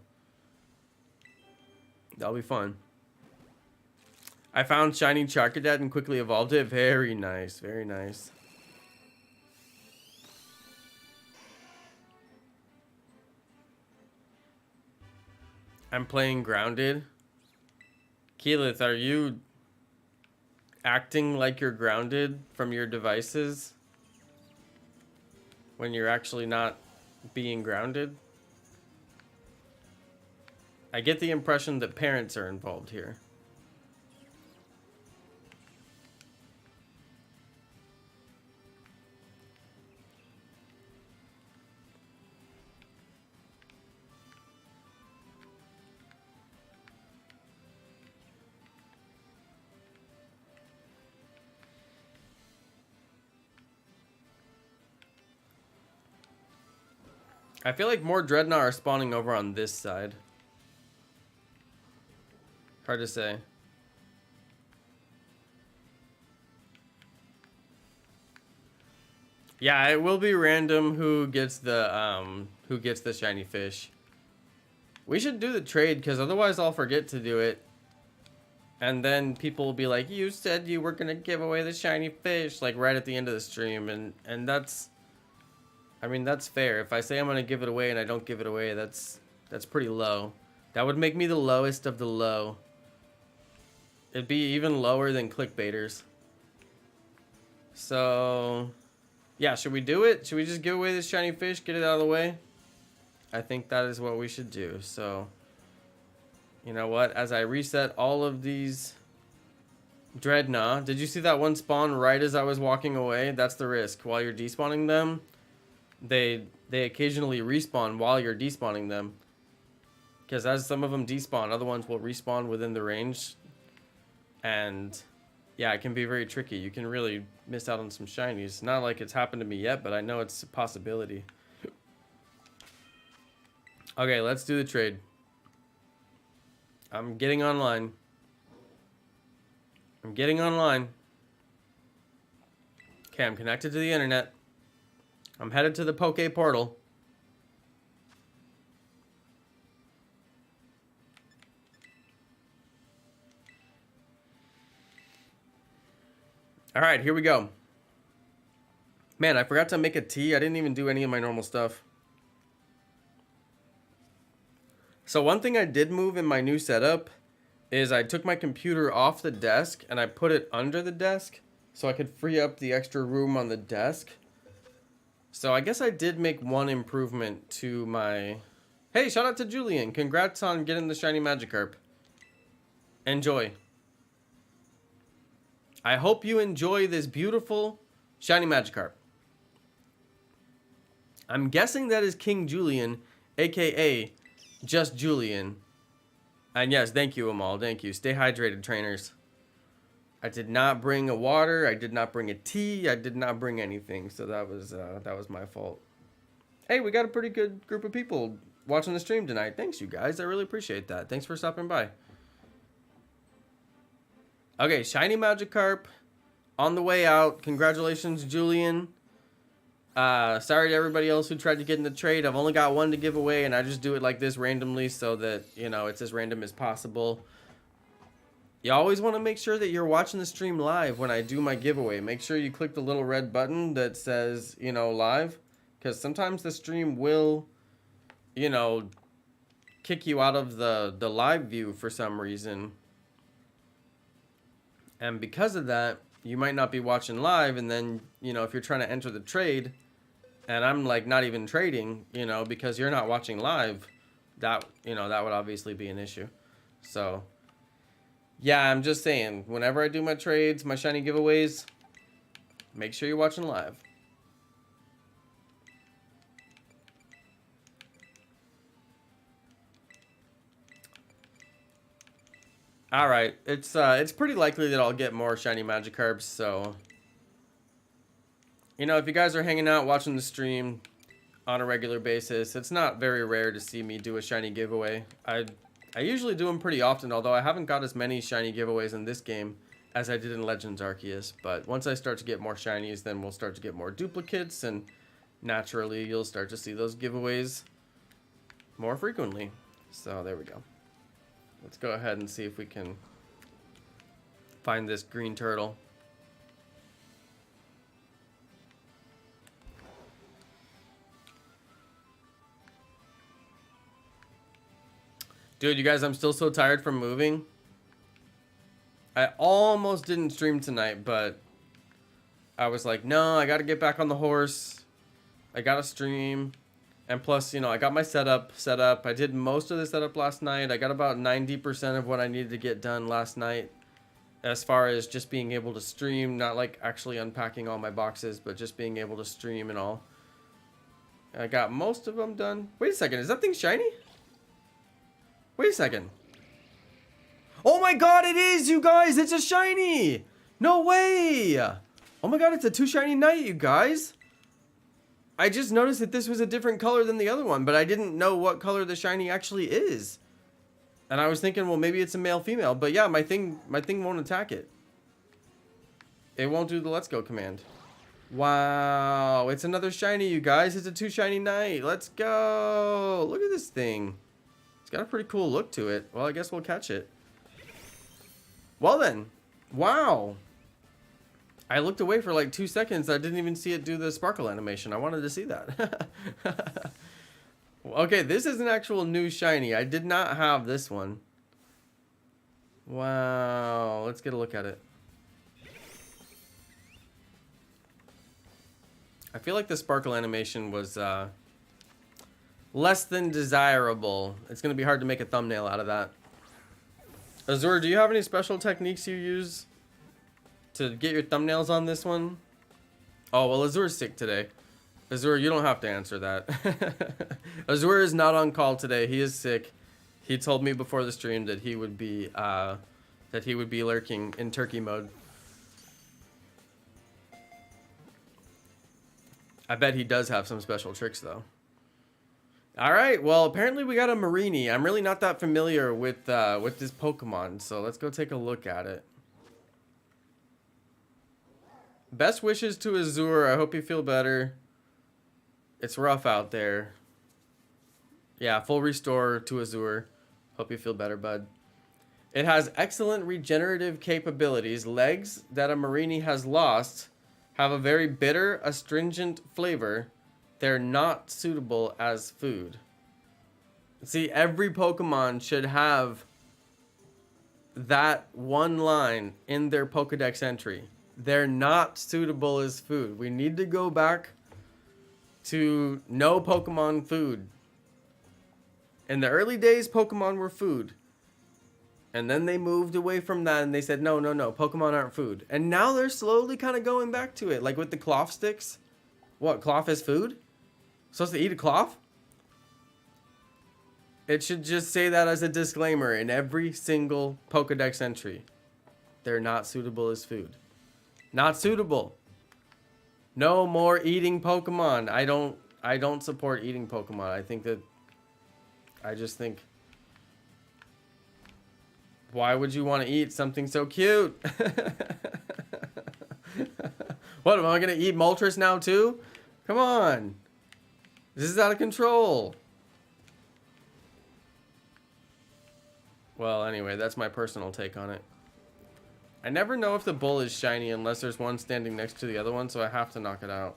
that'll be fun. I found shiny Charcadet and quickly evolved it. Very nice, very nice. I'm playing grounded. Keyleth, are you acting like you're grounded from your devices when you're actually not being grounded? I get the impression that parents are involved here. I feel like more Dreadnought are spawning over on this side. Hard to say. Yeah, it will be random who gets the shiny fish. We should do the trade because otherwise I'll forget to do it. And then people will be like, you said you were gonna give away the shiny fish, like right at the end of the stream, and that's, I mean, that's fair. If I say I'm gonna give it away and I don't give it away, that's pretty low. That would make me the lowest of the low. It'd be even lower than clickbaiters. So yeah, should we do it? Should we just give away this shiny fish, get it out of the way? I think that is what we should do. So, you know what? As I reset all of these Dreadnought, did you see that one spawn right as I was walking away? That's the risk. While you're despawning them, they occasionally respawn while you're despawning them. Because as some of them despawn, other ones will respawn within the range. And yeah, it can be very tricky. You can really miss out on some shinies. Not like it's happened to me yet, but I know it's a possibility. Okay, let's do the trade. I'm getting online. I'm getting online. Okay, I'm connected to the internet. I'm headed to the Poke portal. All right, here we go. Man, I forgot to make a tea. I didn't even do any of my normal stuff. So one thing I did move in my new setup is I took my computer off the desk and I put it under the desk so I could free up the extra room on the desk. So I guess I did make one improvement to my... Hey, shout out to Julian. Congrats on getting the shiny Magikarp. Enjoy. I hope you enjoy this beautiful shiny Magikarp. I'm guessing that is King Julian, aka just Julian. And yes, thank you, Amal. Thank you. Stay hydrated, trainers. I did not bring a water. I did not bring a tea. I did not bring anything. So that was my fault. Hey, we got a pretty good group of people watching the stream tonight. Thanks, you guys. I really appreciate that. Thanks for stopping by. Okay, shiny Magikarp on the way out. Congratulations, Julian. Sorry to everybody else who tried to get in the trade. I've only got one to give away, and I just do it like this randomly so that, you know, it's as random as possible. You always want to make sure that you're watching the stream live when I do my giveaway. Make sure you click the little red button that says, you know, live, because sometimes the stream will, you know, kick you out of the live view for some reason. And because of that, you might not be watching live, and then, you know, if you're trying to enter the trade, and I'm like not even trading, you know, because you're not watching live, that, you know, that would obviously be an issue. So, yeah, I'm just saying, whenever I do my trades, my shiny giveaways, make sure you're watching live. All right, it's pretty likely that I'll get more shiny Magikarps, so, you know, if you guys are hanging out watching the stream on a regular basis, it's not very rare to see me do a shiny giveaway. I usually do them pretty often, although I haven't got as many shiny giveaways in this game as I did in Legends Arceus. But once I start to get more shinies, then we'll start to get more duplicates, and naturally you'll start to see those giveaways more frequently. So there we go. Let's go ahead and see if we can find this green turtle. Dude, you guys, I'm still so tired from moving. I almost didn't stream tonight, but I was like, no, I gotta get back on the horse. I gotta stream. And plus, you know, I got my setup set up. I did most of the setup last night. I got about 90% of what I needed to get done last night. As far as just being able to stream, not like actually unpacking all my boxes, but just being able to stream and all. I got most of them done. Wait a second, is that thing shiny? Wait a second. Oh my god, it is, you guys! It's a shiny! No way! Oh my god, it's a 2 shiny knight, you guys! I just noticed that this was a different color than the other one, but I didn't know what color the shiny actually is. And I was thinking, well, maybe it's a male female, but yeah, my thing won't attack it. It won't do the let's go command. Wow, it's another shiny, you guys. It's a 2 shiny night. Let's go. Look at this thing. It's got a pretty cool look to it. Well, I guess we'll catch it. Well then, wow. I looked away for like 2 seconds. I didn't even see it do the sparkle animation. I wanted to see that. Okay, this is an actual new shiny. I did not have this one. Wow, let's get a look at it. I feel like the sparkle animation was less than desirable. It's going to be hard to make a thumbnail out of that. Azur, do you have any special techniques you use to get your thumbnails on this one? Oh, well, Azur's sick today. Azur, you don't have to answer that. Azur is not on call today. He is sick. He told me before the stream that he would be lurking in turkey mode. I bet he does have some special tricks though. All right, well, apparently we got a Mareanie. I'm really not that familiar with this Pokemon, so let's go take a look at it. Best wishes to Azur. I hope you feel better. It's rough out there. Yeah, full restore to Azur. Hope you feel better, bud. It has excellent regenerative capabilities. Legs that a Mareanie has lost have a very bitter, astringent flavor. They're not suitable as food. See, every Pokemon should have that one line in their Pokedex entry. They're not suitable as food. We need to go back to no Pokemon food. In the early days, Pokemon were food. And then they moved away from that and they said, no, Pokemon aren't food. And now they're slowly kind of going back to it. Like with the cloth sticks. What, cloth is food? Supposed to eat a cloth? It should just say that as a disclaimer in every single Pokedex entry. They're not suitable as food. Not suitable. No more eating Pokemon. I don't support eating Pokemon. I just think, why would you want to eat something so cute? What, am I going to eat Moltres now too? Come on. This is out of control. Well, anyway, that's my personal take on it. I never know if the bull is shiny unless there's one standing next to the other one, so I have to knock it out.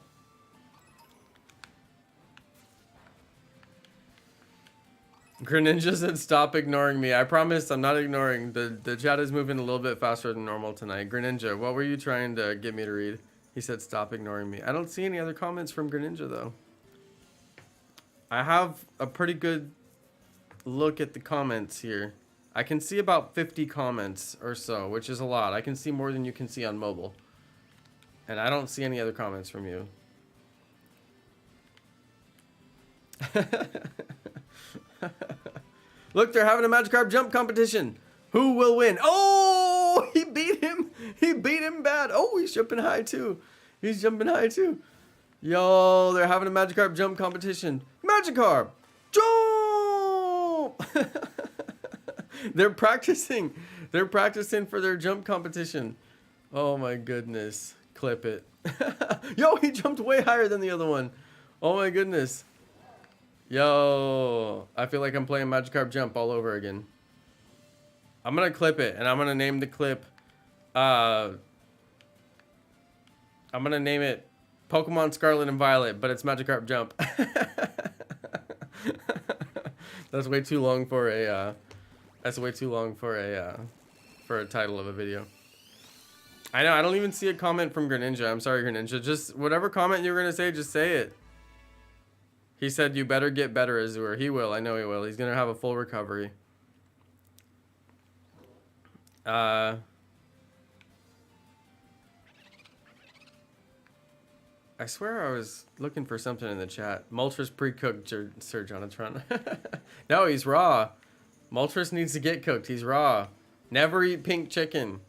Greninja said stop ignoring me. I promise I'm not ignoring. The chat is moving a little bit faster than normal tonight. Greninja, what were you trying to get me to read? He said stop ignoring me. I don't see any other comments from Greninja though. I have a pretty good look at the comments here. I can see about 50 comments or so, which is a lot. I can see more than you can see on mobile. And I don't see any other comments from you. Look, they're having a Magikarp jump competition. Who will win? Oh, he beat him. He beat him bad. Oh, he's jumping high too. He's jumping high too. Yo, they're having a Magikarp jump competition. Magikarp, jump! They're practicing. They're practicing for their jump competition. Oh my goodness. Clip it. Yo, he jumped way higher than the other one. Oh my goodness. Yo, I feel like I'm playing Magikarp Jump all over again. I'm gonna clip it, and I'm gonna name the clip, I'm gonna name it Pokemon Scarlet and Violet, but it's Magikarp Jump. That's way too long for a, for a title of a video. I know, I don't even see a comment from Greninja. I'm sorry, Greninja. Just whatever comment you're gonna say, just say it. He said, you better get better, Azur. He will. I know he will. He's going to have a full recovery. I swear I was looking for something in the chat. Moltres pre-cooked, Sir Jonathan. No, he's raw. Moltres needs to get cooked. He's raw. Never eat pink chicken.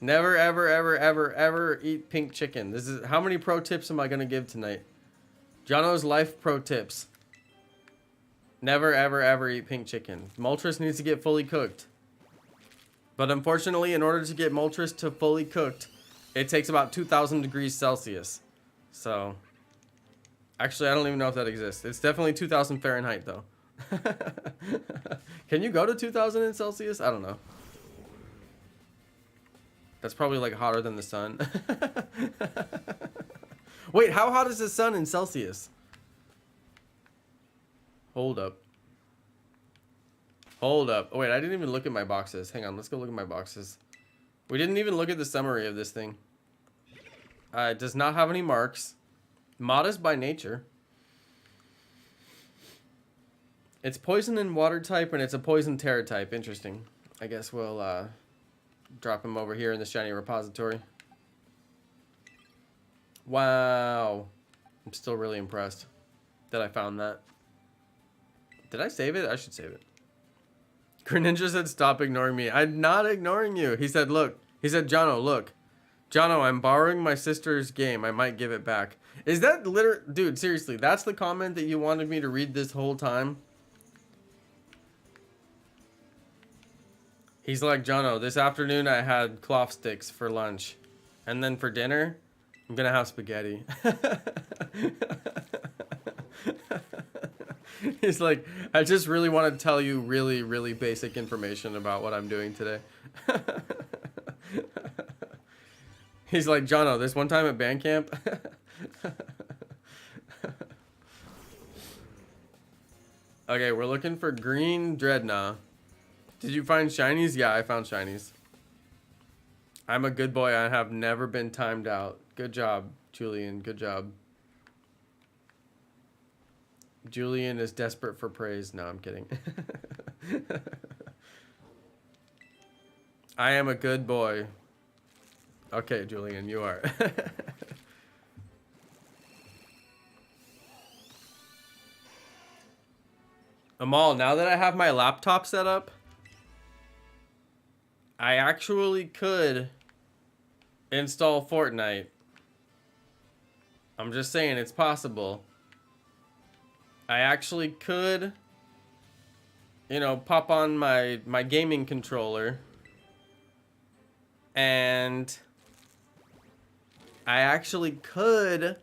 Never, ever, ever, ever, ever eat pink chicken. This is how many pro tips am I going to give tonight? Jonno's life pro tips. Never, ever, ever eat pink chicken. Moltres needs to get fully cooked. But unfortunately, in order to get Moltres to fully cooked, it takes about 2,000 degrees Celsius. So, actually, I don't even know if that exists. It's definitely 2,000 Fahrenheit, though. Can you go to 2,000 in Celsius? I don't know. That's probably like hotter than the sun. Wait, how hot is the sun in Celsius? Hold up. Hold up. Oh, wait, I didn't even look at my boxes. Hang on, let's go look at my boxes. We didn't even look at the summary of this thing. It does not have any marks. Modest by nature. It's poison and water type, and it's a poison terror type. Interesting. I guess we'll drop him over here in the shiny repository. Wow. I'm still really impressed that I found that. Did I save it? I should save it. Greninja said, stop ignoring me. I'm not ignoring you. He said, look. He said, Jonno, look. Jonno, I'm borrowing my sister's game. I might give it back. Is that literally... Dude, seriously, that's the comment that you wanted me to read this whole time? He's like, Jonno, this afternoon I had cloth sticks for lunch. And then for dinner, I'm going to have spaghetti. He's like, I just really want to tell you really, really basic information about what I'm doing today. He's like, Jonno, this one time at band camp. Okay, we're looking for green Dreadnought. Did you find shinies? Yeah, I found shinies. I'm a good boy. I have never been timed out. Good job, Julian. Good job. Julian is desperate for praise. No, I'm kidding. I am a good boy. Okay, Julian, you are. Amal, now that I have my laptop set up, I actually could install Fortnite. I'm just saying it's possible. I actually could, you know, pop on my gaming controller, and I actually could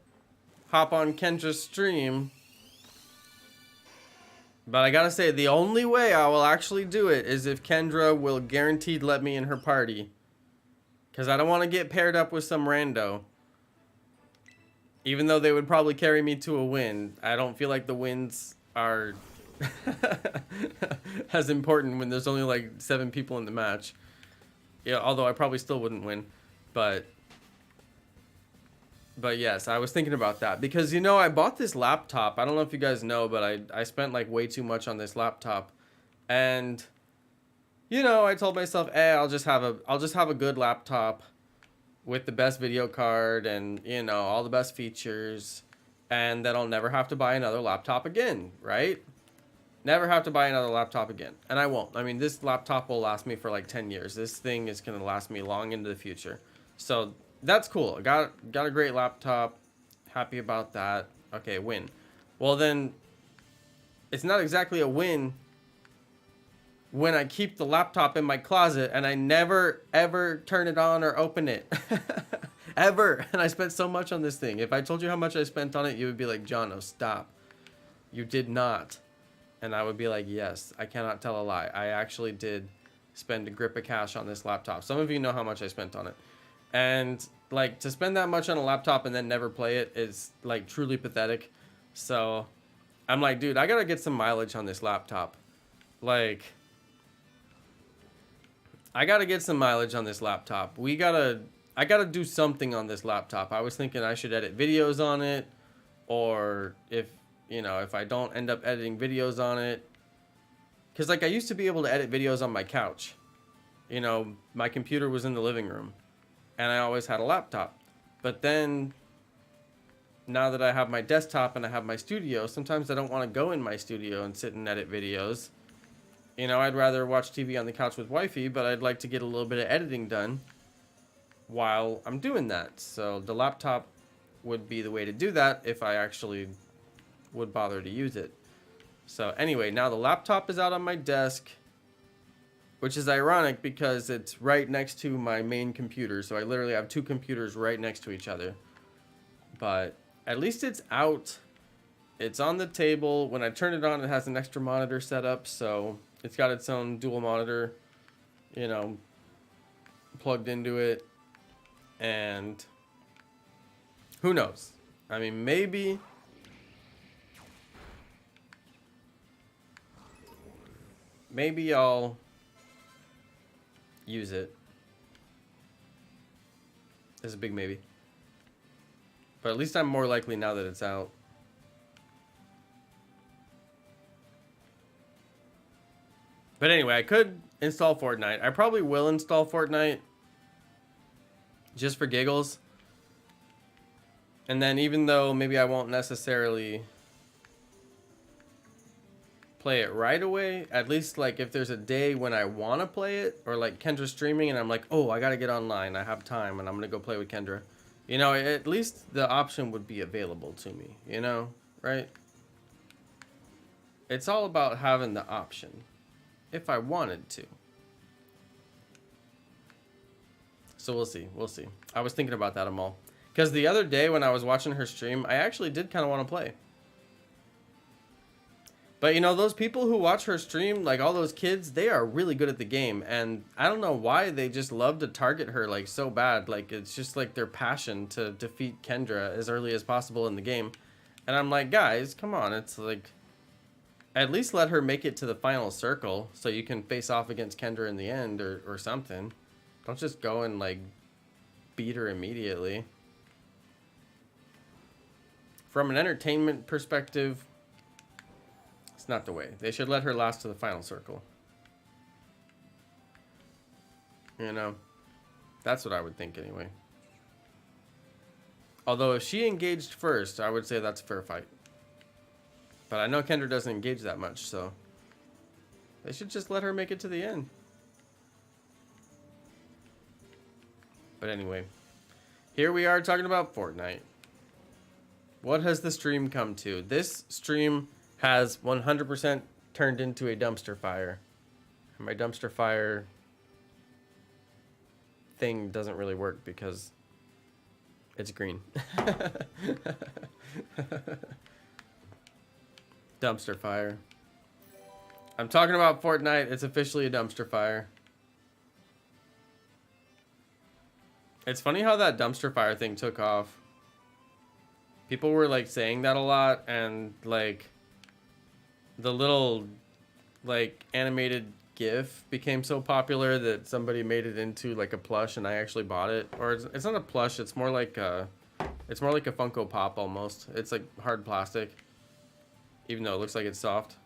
hop on Kendra's stream, but I gotta say, the only way I will actually do it is if Kendra will guaranteed let me in her party, because I don't want to get paired up with some rando. Even though they would probably carry me to a win, I don't feel like the wins are as important when there's only like 7 people in the match. Yeah, although I probably still wouldn't win. But yes, I was thinking about that. Because, you know, I bought this laptop. I don't know if you guys know, but I spent like way too much on this laptop. And, you know, I told myself, I'll just have a good laptop with the best video card and, you know, all the best features, and then I'll never have to buy another laptop again, right? Never have to buy another laptop again. And I won't. I mean, this laptop will last me for like 10 years. This thing is going to last me long into the future. So that's cool. I got a great laptop. Happy about that. Okay, win. Well, then it's not exactly a win when I keep the laptop in my closet and I never, ever turn it on or open it. Ever. And I spent so much on this thing. If I told you how much I spent on it, you would be like, Jonno, stop. You did not. And I would be like, yes, I cannot tell a lie. I actually did spend a grip of cash on this laptop. Some of you know how much I spent on it. And, like, to spend that much on a laptop and then never play it is, like, truly pathetic. So, I'm like, dude, I gotta get some mileage on this laptop. Like, I gotta get some mileage on this laptop. I gotta do something on this laptop. I was thinking I should edit videos on it, or if I don't end up editing videos on it, because like I used to be able to edit videos on my couch. You know, my computer was in the living room, and I always had a laptop. But then, now that I have my desktop and I have my studio, sometimes I don't want to go in my studio and sit and edit videos. You know, I'd rather watch TV on the couch with wifey, but I'd like to get a little bit of editing done while I'm doing that. So the laptop would be the way to do that if I actually would bother to use it. So anyway, now the laptop is out on my desk, which is ironic because it's right next to my main computer. So I literally have two computers right next to each other. But at least it's out. It's on the table. When I turn it on, it has an extra monitor set up. So it's got its own dual monitor, you know, plugged into it. And who knows? I mean, maybe I'll use it. It's a big maybe. But at least I'm more likely now that it's out. But anyway, I could install Fortnite. I probably will install Fortnite just for giggles. And then even though maybe I won't necessarily play it right away, at least like if there's a day when I want to play it, or like Kendra's streaming and I'm like, oh, I got to get online, I have time and I'm going to go play with Kendra. You know, at least the option would be available to me, you know, right? It's all about having the option, if I wanted to. So we'll see, we'll see. I was thinking about that, Amal. Because the other day when I was watching her stream, I actually did kind of want to play. But you know, those people who watch her stream, like all those kids, they are really good at the game. And I don't know why they just love to target her like so bad. Like it's just like their passion to defeat Kendra as early as possible in the game. And I'm like, guys, come on. It's like, at least let her make it to the final circle so you can face off against Kendra in the end or something. Don't just go and like beat her immediately. From an entertainment perspective, it's not the way. They should let her last to the final circle. You know, that's what I would think anyway. Although if she engaged first, I would say that's a fair fight. But I know Kendra doesn't engage that much, so they should just let her make it to the end. But anyway, here we are talking about Fortnite. What has the stream come to? This stream has 100% turned into a dumpster fire. And my dumpster fire thing doesn't really work because it's green. Dumpster fire. I'm talking about Fortnite. It's officially a dumpster fire. It's funny how that dumpster fire thing took off. People were like saying that a lot, and like the little like animated GIF became so popular that somebody made it into like a plush, and I actually bought it. Or it's not a plush. It's more like a Funko Pop almost. It's like hard plastic, even though it looks like it's soft.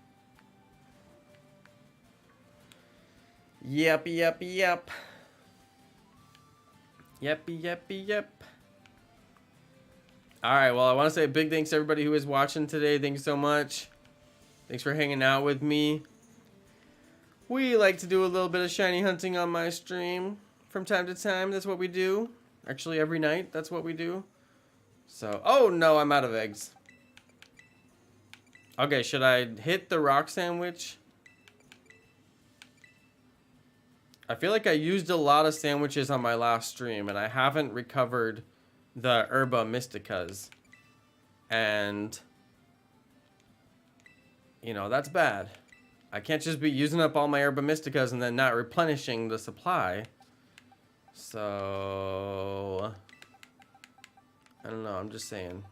Yep. Yep. All right, well, I want to say a big thanks to everybody who is watching today. Thank you so much. Thanks for hanging out with me. We like to do a little bit of shiny hunting on my stream from time to time. That's what we do. Actually, every night, that's what we do. So, oh no, I'm out of eggs. Okay, should I hit the rock sandwich? I feel like I used a lot of sandwiches on my last stream, and I haven't recovered the Herba Mysticas. And, you know, that's bad. I can't just be using up all my Herba Mysticas and then not replenishing the supply. So, I don't know, I'm just saying.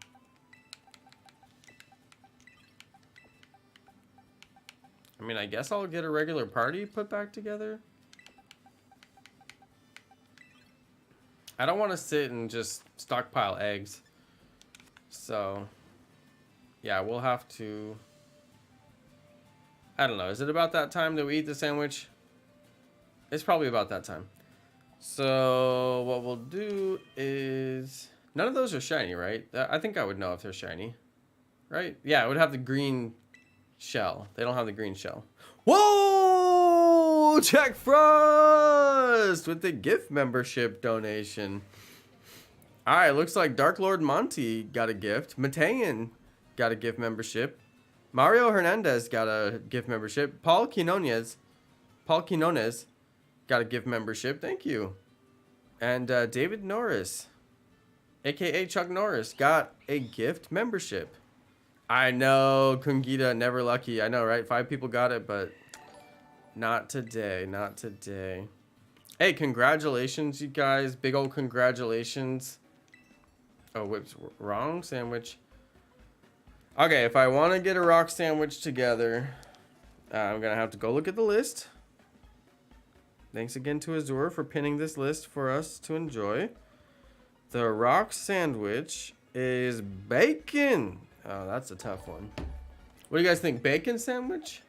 I mean, I guess I'll get a regular party put back together. I don't want to sit and just stockpile eggs. So, yeah, we'll have to... I don't know. Is it about that time that we eat the sandwich? It's probably about that time. So, what we'll do is... None of those are shiny, right? I think I would know if they're shiny. Right? Yeah, it would have the green shell. They don't have the green shell. Whoa! Jack Frost with the gift membership donation. Alright, looks like Dark Lord Monty got a gift. Matean got a gift membership. Mario Hernandez got a gift membership. Paul Quinones got a gift membership. Thank you. And David Norris, aka Chuck Norris, got a gift membership. I know, Kungita, never lucky. I know, right? 5 people got it, but not today. Not today. Hey, congratulations, you guys. Big old congratulations. Oh, whoops, wrong sandwich. Okay, if I want to get a rock sandwich together, I'm going to have to go look at the list. Thanks again to Azure for pinning this list for us to enjoy. The rock sandwich is bacon. Oh, that's a tough one. What do you guys think? Bacon sandwich?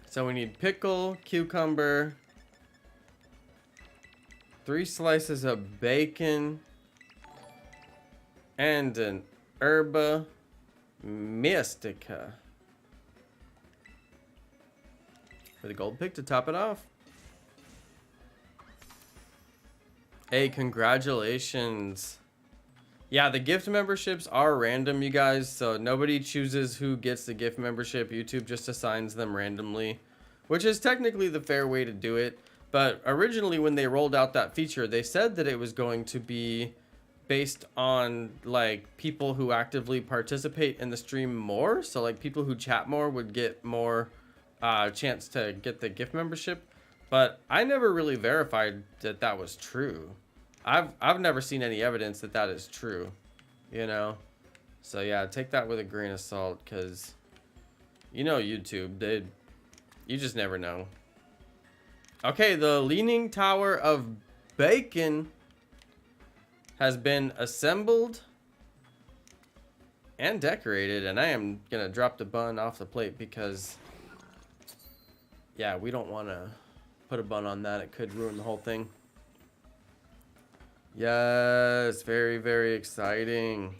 So we need pickle, cucumber, 3 slices of bacon, and an herba mystica for the gold pick to top it off. Hey, congratulations. Yeah, the gift memberships are random, you guys, so nobody chooses who gets the gift membership. YouTube just assigns them randomly, which is technically the fair way to do it. But originally when they rolled out that feature, they said that it was going to be based on like people who actively participate in the stream more. So like people who chat more would get more chance to get the gift membership. But I never really verified that that was true. I've never seen any evidence that that is true, you know? So yeah, take that with a grain of salt, because you know YouTube, you just never know. Okay, the Leaning Tower of Bacon has been assembled and decorated, and I am gonna drop the bun off the plate because yeah, we don't want to put a bun on that. It could ruin the whole thing. Yes, very, very exciting.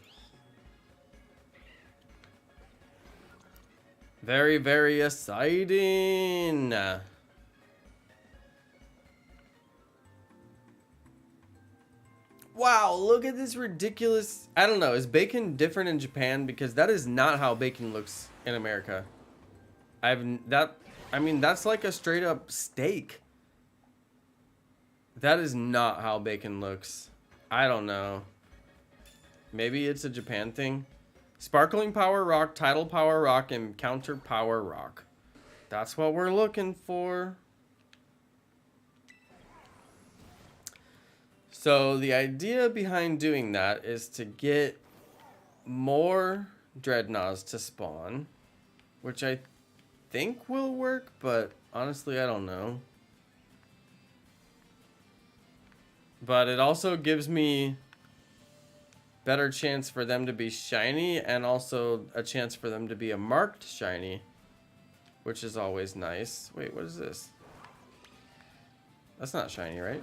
Very, very exciting. Wow, look at this ridiculous. I don't know, is bacon different in Japan? Because that is not how bacon looks in America. I mean, that's like a straight up steak. That is not how bacon looks. I don't know. Maybe it's a Japan thing. Sparkling Power Rock, Tidal Power Rock, and Counter Power Rock. That's what we're looking for. So the idea behind doing that is to get more Dreadnoughts to spawn, which I think will work, but honestly, I don't know. But it also gives me better chance for them to be shiny, and also a chance for them to be a marked shiny, which is always nice. Wait, what is this? That's not shiny, right?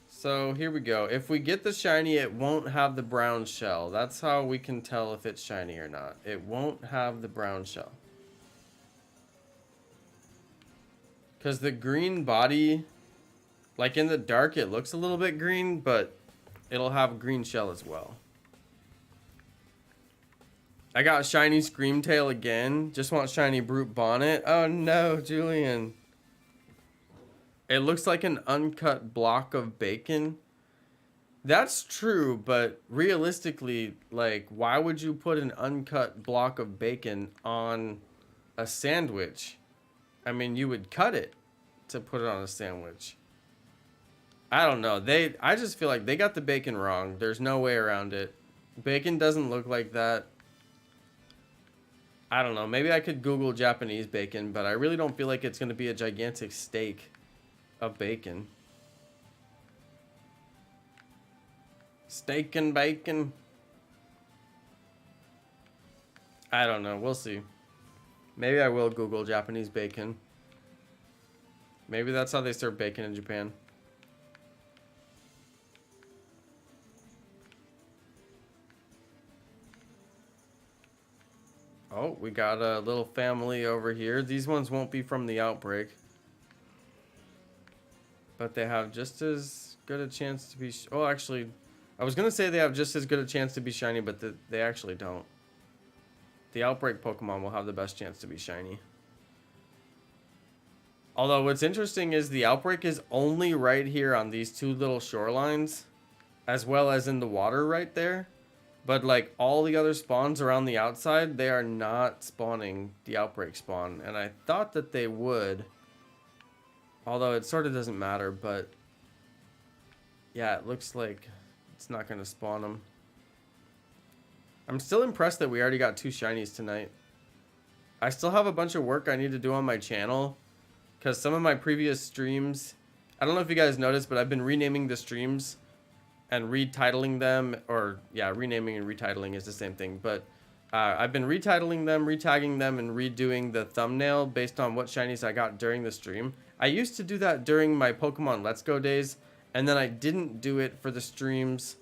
So here we go. If we get the shiny, it won't have the brown shell. That's how we can tell if it's shiny or not. It won't have the brown shell. Because the green body, like in the dark, it looks a little bit green, but it'll have a green shell as well. I got shiny Screamtail again. Just want shiny Brute Bonnet. Oh no, Julian. It looks like an uncut block of bacon. That's true, but realistically, like, why would you put an uncut block of bacon on a sandwich? I mean, you would cut it to put it on a sandwich. I don't know. I just feel like they got the bacon wrong. There's no way around it. Bacon doesn't look like that. I don't know. Maybe I could Google Japanese bacon, but I really don't feel like it's going to be a gigantic steak of bacon. Steak and bacon. I don't know. We'll see. Maybe I will Google Japanese bacon. Maybe that's how they serve bacon in Japan. Oh, we got a little family over here. These ones won't be from the outbreak, but they have just as good a chance to be... Oh, actually, I was going to say they have just as good a chance to be shiny, but they actually don't. The Outbreak Pokemon will have the best chance to be shiny. Although what's interesting is the Outbreak is only right here on these two little shorelines, as well as in the water right there. But like all the other spawns around the outside, they are not spawning the Outbreak spawn. And I thought that they would. Although it sort of doesn't matter, but yeah, it looks like it's not going to spawn them. I'm still impressed that we already got 2 shinies tonight. I still have a bunch of work I need to do on my channel, because some of my previous streams, I don't know if you guys noticed, but I've been renaming the streams and retitling them, or yeah, renaming and retitling is the same thing, but I've been retitling them, retagging them, and redoing the thumbnail based on what shinies I got during the stream. I used to do that during my Pokemon Let's Go days, and then I didn't do it for the streams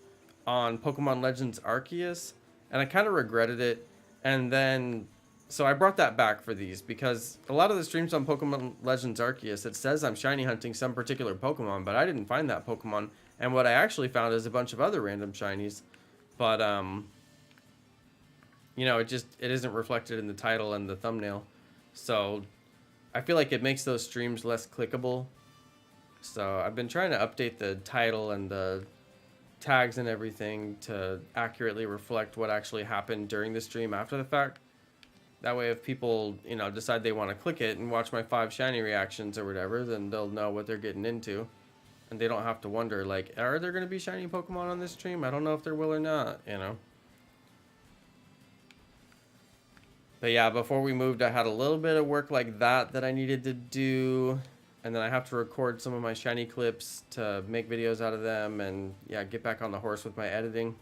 on Pokemon Legends Arceus, and I kind of regretted it. And then, so I brought that back for these, because a lot of the streams on Pokemon Legends Arceus, it says I'm shiny hunting some particular Pokemon, but I didn't find that Pokemon. And what I actually found is a bunch of other random shinies. But, you know, it isn't reflected in the title and the thumbnail. So I feel like it makes those streams less clickable. So I've been trying to update the title and the tags and everything to accurately reflect what actually happened during the stream after the fact. That way, if people, you know, decide they want to click it and watch my 5 shiny reactions or whatever, then they'll know what they're getting into. And they don't have to wonder, like, are there going to be shiny Pokemon on this stream? I don't know if there will or not, you know. But yeah, before we moved, I had a little bit of work like that I needed to do. And then I have to record some of my shiny clips to make videos out of them. And yeah, get back on the horse with my editing.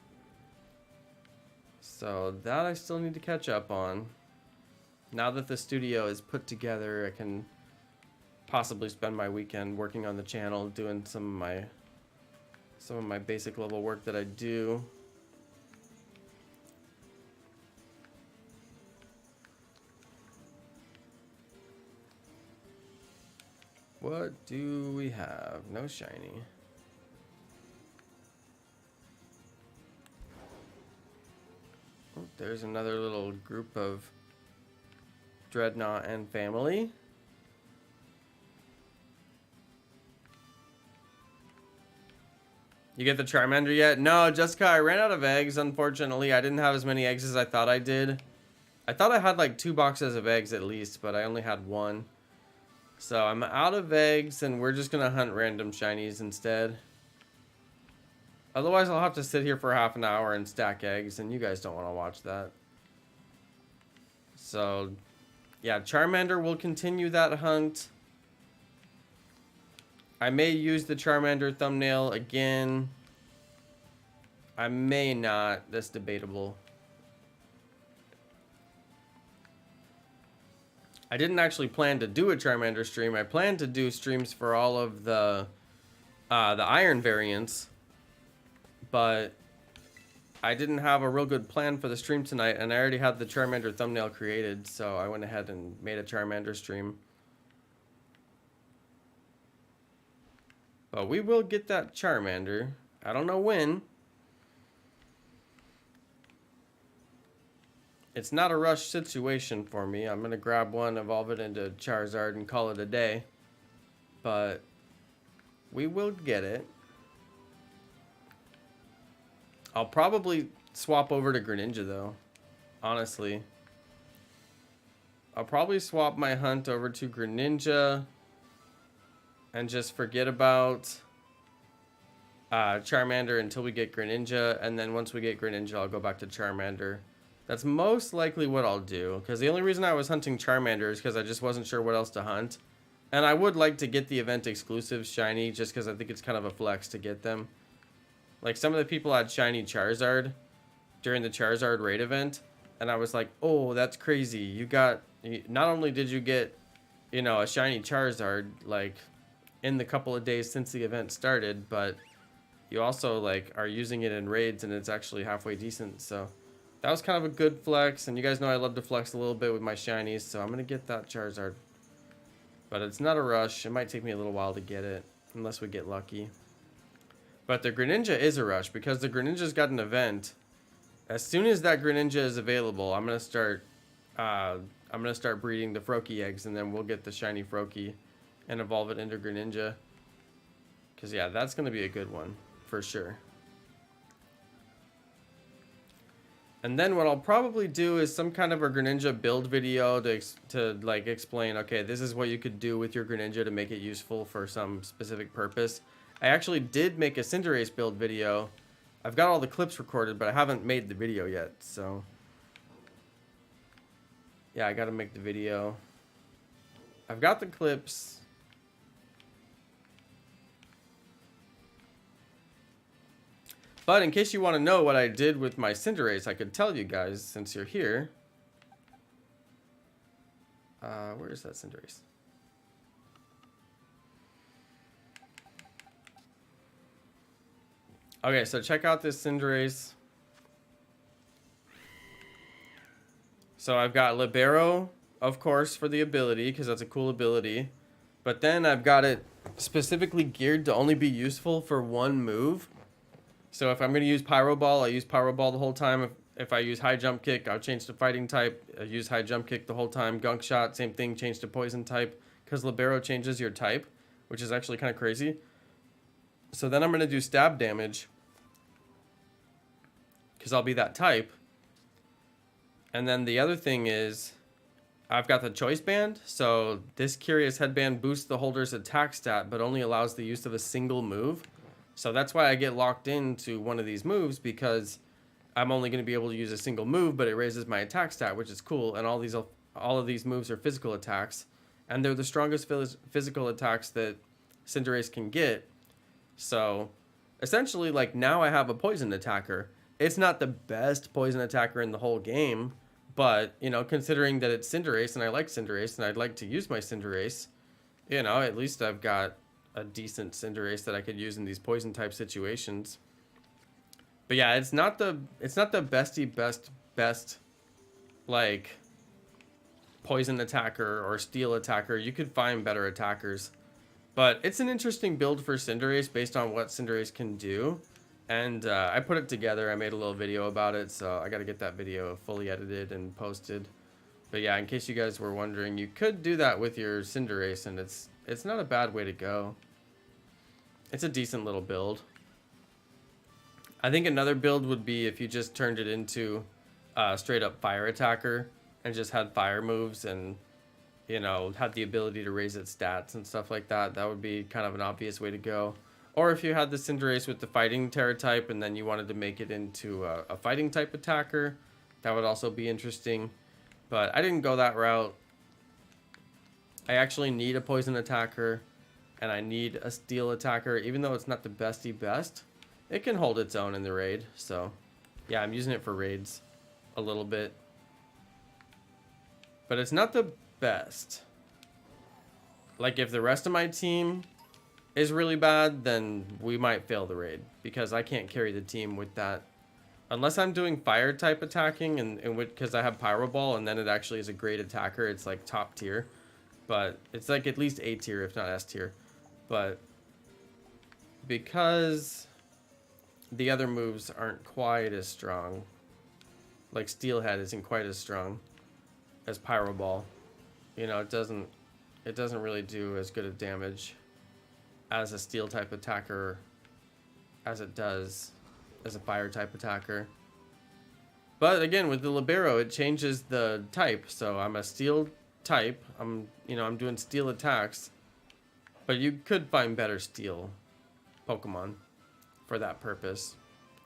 So that I still need to catch up on. Now that the studio is put together, I can possibly spend my weekend working on the channel, doing some of my basic level work that I do. What do we have? No shiny. Oh, there's another little group of Dreadnought and family. You get the Charmander yet? No, Jessica, I ran out of eggs, unfortunately. I didn't have as many eggs as I thought I did. I thought I had like 2 boxes of eggs at least, but I only had 1. So I'm out of eggs, and we're just going to hunt random shinies instead. Otherwise, I'll have to sit here for half an hour and stack eggs, and you guys don't want to watch that. So, yeah, Charmander will continue that hunt. I may use the Charmander thumbnail again. I may not. That's debatable. I didn't actually plan to do a Charmander stream. I planned to do streams for all of the Iron variants, but I didn't have a real good plan for the stream tonight, and I already had the Charmander thumbnail created, so I went ahead and made a Charmander stream. But we will get that Charmander. I don't know when. It's not a rush situation for me. I'm going to grab one, evolve it into Charizard, and call it a day. But we will get it. I'll probably swap over to Greninja, though. Honestly. I'll probably swap my hunt over to Greninja and just forget about Charmander until we get Greninja. And then once we get Greninja, I'll go back to Charmander. That's most likely what I'll do, because the only reason I was hunting Charmander is because I just wasn't sure what else to hunt. And I would like to get the event exclusive shiny, just because I think it's kind of a flex to get them. Like, some of the people had shiny Charizard during the Charizard raid event, and I was like, oh, that's crazy. You got, not only did you get, you know, a shiny Charizard, like, in the couple of days since the event started, but you also, like, are using it in raids, and it's actually halfway decent, so that was kind of a good flex, and you guys know I love to flex a little bit with my shinies, so I'm going to get that Charizard. But it's not a rush. It might take me a little while to get it, unless we get lucky. But the Greninja is a rush because the Greninja's got an event. As soon as that Greninja is available, I'm gonna start breeding the Froakie eggs, and then we'll get the shiny Froakie and evolve it into Greninja. Cause yeah, that's gonna be a good one for sure. And then what I'll probably do is some kind of a Greninja build video to like explain, okay, this is what you could do with your Greninja to make it useful for some specific purpose. I actually did make a Cinderace build video. I've got all the clips recorded, but I haven't made the video yet, so yeah, I gotta make the video. I've got the clips. But in case you want to know what I did with my Cinderace, I could tell you guys since you're here. Where is that Cinderace? Okay, so check out this Cinderace. So I've got Libero, of course, for the ability, because that's a cool ability. But then I've got it specifically geared to only be useful for one move. So if I'm going to use Pyro Ball, I use Pyro Ball the whole time. If I use High Jump Kick, I'll change to Fighting type. I use High Jump Kick the whole time. Gunk Shot, same thing, change to Poison type. Because Libero changes your type, which is actually kind of crazy. So then I'm going to do Stab Damage. Because I'll be that type. And then the other thing is, I've got the Choice Band. So this Curious Headband boosts the holder's attack stat, but only allows the use of a single move. So that's why I get locked into one of these moves, because I'm only going to be able to use a single move, but it raises my attack stat, which is cool. And all of these moves are physical attacks, and they're the strongest physical attacks that Cinderace can get. So essentially, like, now I have a poison attacker. It's not the best poison attacker in the whole game, but, you know, considering that it's Cinderace and I like Cinderace and I'd like to use my Cinderace, you know, at least I've got a decent Cinderace that I could use in these poison type situations. But yeah, it's not the best like poison attacker or steel attacker. You could find better attackers, but it's an interesting build for Cinderace based on what Cinderace can do. And I put it together. I made a little video about it, so I got to get that video fully edited and posted. But yeah, in case you guys were wondering, you could do that with your Cinderace, and it's not a bad way to go. It's a decent little build. I think another build would be if you just turned it into a straight up fire attacker and just had fire moves and, you know, had the ability to raise its stats and stuff like that. That would be kind of an obvious way to go. Or if you had the Cinderace with the fighting Terra type and then you wanted to make it into a fighting type attacker, that would also be interesting. But I didn't go that route. I actually need a poison attacker. And I need a steel attacker, even though it's not the bestie best. It can hold its own in the raid, so yeah, I'm using it for raids a little bit. But it's not the best. Like, if the rest of my team is really bad, then we might fail the raid, because I can't carry the team with that. Unless I'm doing fire type attacking, and because I have Pyro Ball, and then it actually is a great attacker. It's like top tier. But it's like at least A tier, if not S tier. But because the other moves aren't quite as strong, like Steelhead isn't quite as strong as Pyro Ball, you know, it doesn't really do as good of damage as a steel type attacker as it does as a fire type attacker. But again, with the Libero, it changes the type. So I'm a steel type. I'm doing steel attacks. But you could find better steel Pokemon for that purpose.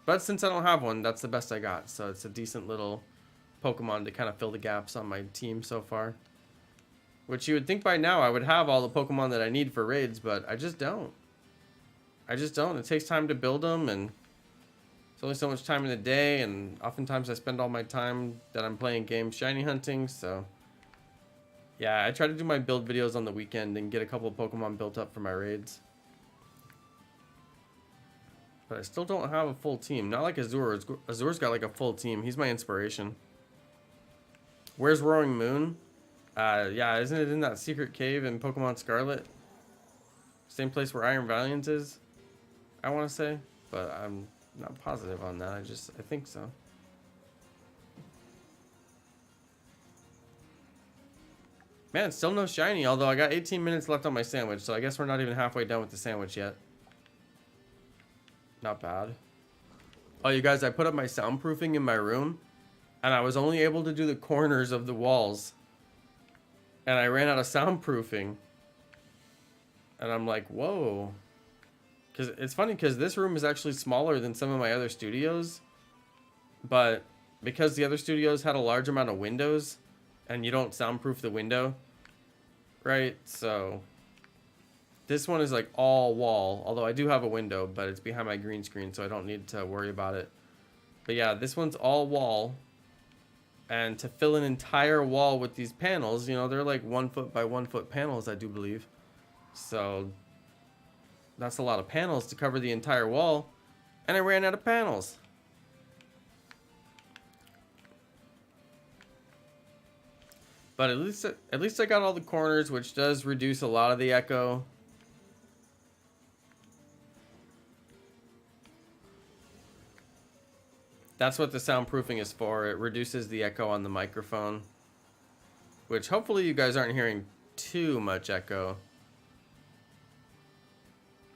But since I don't have one, that's the best I got. So it's a decent little Pokemon to kind of fill the gaps on my team so far. Which you would think by now I would have all the Pokemon that I need for raids, but I just don't. It takes time to build them, and it's only so much time in the day, and oftentimes I spend all my time that I'm playing games shiny hunting, so yeah, I try to do my build videos on the weekend and get a couple of Pokemon built up for my raids. But I still don't have a full team. Not like Azure. Azure's got like a full team. He's my inspiration. Where's Roaring Moon? Yeah, isn't it in that secret cave in Pokemon Scarlet? Same place where Iron Valiant is, I want to say. but I'm not positive on that. I think so. Man, still no shiny, although I got 18 minutes left on my sandwich, so I guess we're not even halfway done with the sandwich yet. Not bad. Oh, you guys, I put up my soundproofing in my room, and I was only able to do the corners of the walls. And I ran out of soundproofing. And I'm like, whoa. Because it's funny, because this room is actually smaller than some of my other studios. But because the other studios had a large amount of windows, and you don't soundproof the window, right? So this one is like all wall, although I do have a window, but it's behind my green screen, so I don't need to worry about it. But yeah, this one's all wall, and to fill an entire wall with these panels, you know, they're like 1 foot by 1 foot panels, I do believe. So that's a lot of panels to cover the entire wall, and I ran out of panels. But at least I got all the corners, which does reduce a lot of the echo. That's what the soundproofing is for. It reduces the echo on the microphone, which hopefully you guys aren't hearing too much echo.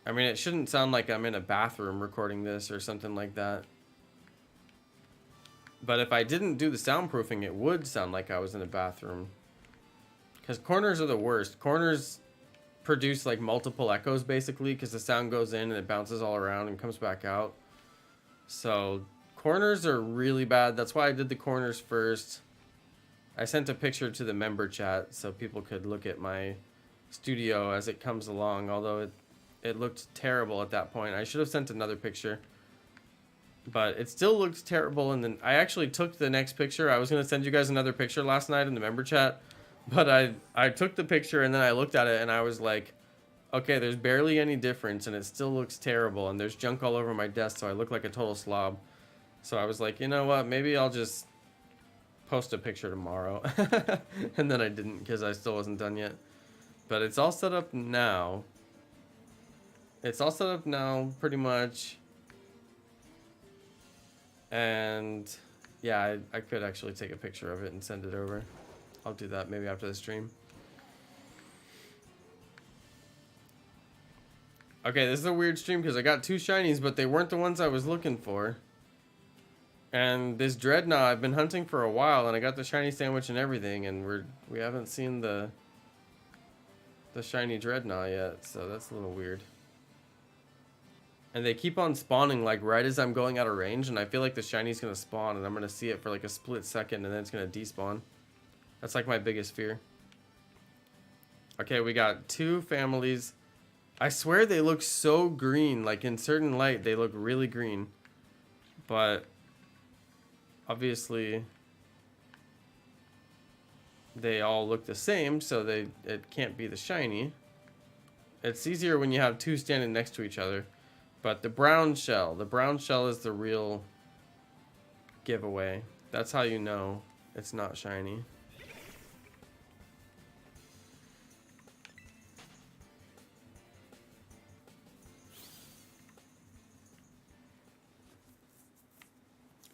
I mean, it shouldn't sound like I'm in a bathroom recording this or something like that. But if I didn't do the soundproofing, it would sound like I was in a bathroom. Because corners are the worst. Corners produce like multiple echoes basically, because the sound goes in and it bounces all around and comes back out. So corners are really bad. That's why I did the corners first. I sent a picture to the member chat so people could look at my studio as it comes along, although it looked terrible at that point. I should have sent another picture. But it still looked terrible, and then I actually took the next picture. I was going to send you guys another picture last night in the member chat, but I took the picture and then I looked at it and I was like, okay, there's barely any difference and it still looks terrible, and there's junk all over my desk, so I look like a total slob. So I was like, you know what, maybe I'll just post a picture tomorrow. And then I didn't because I still wasn't done yet. But it's all set up now. It's all set up now, pretty much. And yeah, I could actually take a picture of it and send it over. I'll do that maybe after the stream. Okay, this is a weird stream because I got 2 shinies, but they weren't the ones I was looking for. And this Dreadnought I've been hunting for a while, and I got the shiny sandwich and everything, and we haven't seen the shiny Dreadnought yet, so that's a little weird. And they keep on spawning like right as I'm going out of range, and I feel like the shiny's gonna spawn and I'm gonna see it for like a split second and then it's gonna despawn. That's like my biggest fear. Okay, we got 2 families. I swear they look so green, like in certain light they look really green. But obviously they all look the same, so it can't be the shiny. It's easier when you have 2 standing next to each other. But the brown shell is the real giveaway. That's how you know it's not shiny.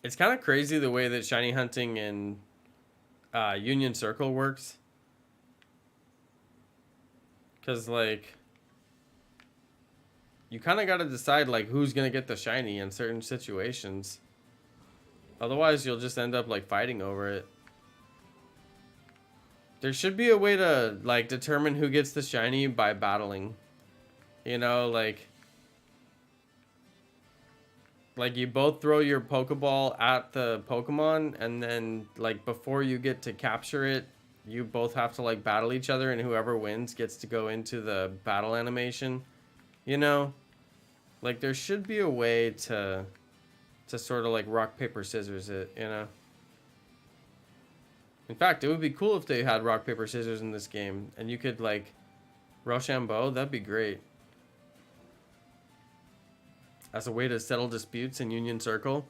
It's kind of crazy the way that shiny hunting in Union Circle works. Because like, you kind of got to decide like who's going to get the shiny in certain situations. Otherwise, you'll just end up like fighting over it. There should be a way to like determine who gets the shiny by battling. You know, like you both throw your Pokeball at the Pokemon, and then like before you get to capture it, you both have to like battle each other, and whoever wins gets to go into the battle animation. You know, like there should be a way to sort of like rock, paper, scissors it, you know? In fact, it would be cool if they had rock, paper, scissors in this game and you could like Rochambeau. That'd be great. As a way to settle disputes in Union Circle.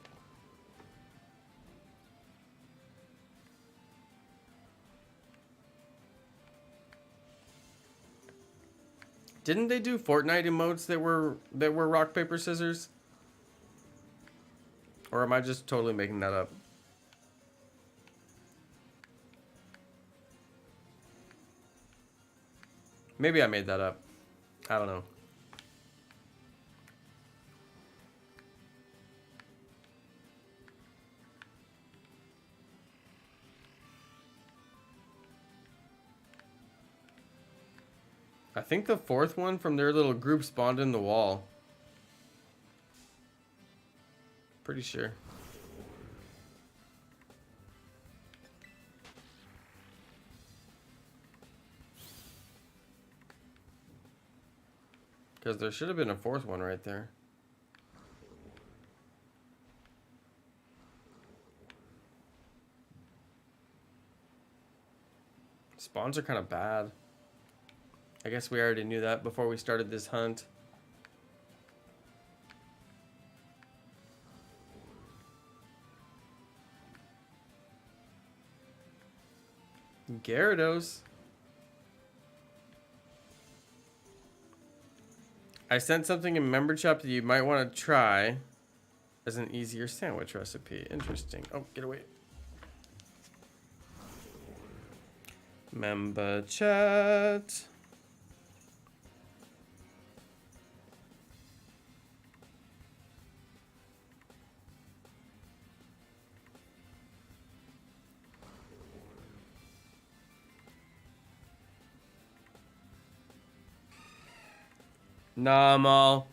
Didn't they do Fortnite emotes that were rock, paper, scissors? Or am I just totally making that up? Maybe I made that up. I don't know. I think the fourth one from their little group spawned in the wall. Pretty sure. Because there should have been a fourth one right there. Spawns are kind of bad. I guess we already knew that before we started this hunt. Gyarados. I sent something in member chat that you might want to try as an easier sandwich recipe. Interesting. Oh, get away. Member chat. Nah, Mal.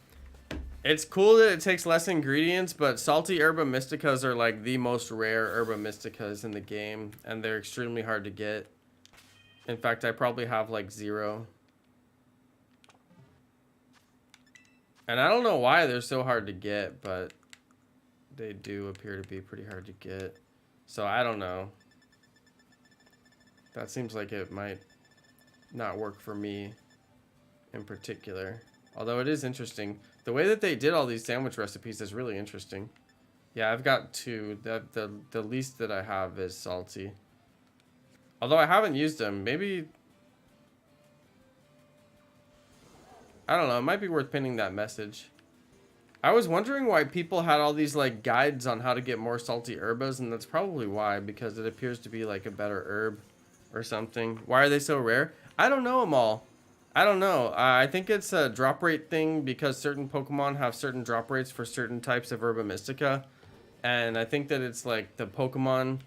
It's cool that it takes less ingredients, but salty herba mysticas are like the most rare herba mysticas in the game, and they're extremely hard to get. In fact, I probably have like 0. And I don't know why they're so hard to get, but they do appear to be pretty hard to get. So I don't know. That seems like it might not work for me in particular. Although it is interesting. The way that they did all these sandwich recipes is really interesting. Yeah, I've got 2. The least that I have is salty. Although I haven't used them. Maybe... I don't know. It might be worth pinning that message. I was wondering why people had all these like guides on how to get more salty herbas, and that's probably why, because it appears to be like a better herb or something. Why are they so rare? I don't know them all. I don't know. I think it's a drop rate thing because certain Pokemon have certain drop rates for certain types of Herba Mystica. And I think that it's like the Pokemon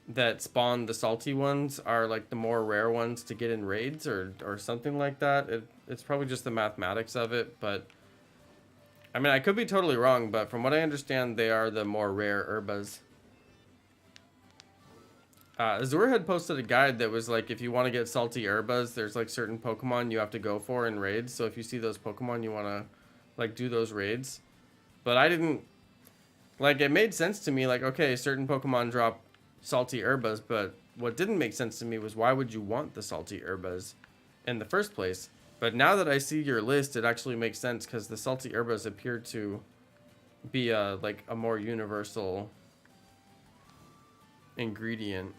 that spawn the salty ones are like the more rare ones to get in raids or something like that. It's probably just the mathematics of it. But I mean, I could be totally wrong, but from what I understand, they are the more rare Herbas. Azur had posted a guide that was like, if you want to get salty herbas, there's like certain Pokemon you have to go for in raids. So if you see those Pokemon, you want to like do those raids. But I didn't, like, it made sense to me, like, okay, certain Pokemon drop salty herbas, but what didn't make sense to me was why would you want the salty herbas in the first place? But now that I see your list, it actually makes sense because the salty herbas appear to be like a more universal ingredient.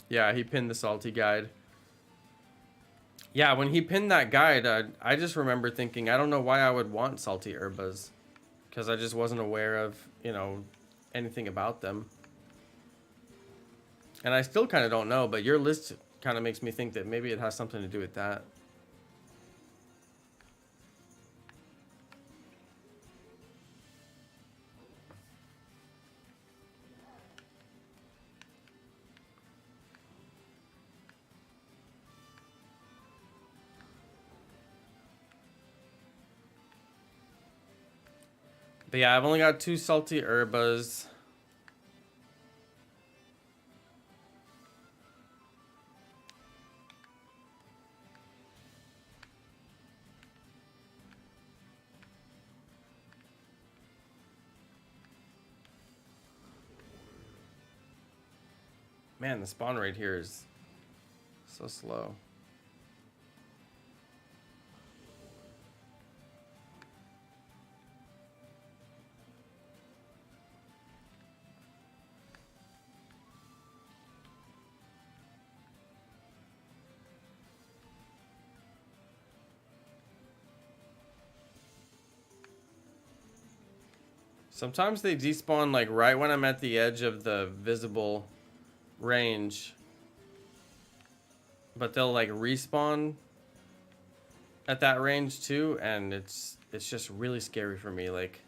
Yeah, he pinned the salty guide. Yeah, when he pinned that guide, I just remember thinking, I don't know why I would want salty herbas. Because I just wasn't aware of, you know, anything about them. And I still kind of don't know, but your list kind of makes me think that maybe it has something to do with that. But yeah, I've only got 2 salty herbas. Man, the spawn rate here is so slow. Sometimes they despawn like right when I'm at the edge of the visible range. But they'll like respawn at that range too, and it's just really scary for me. Like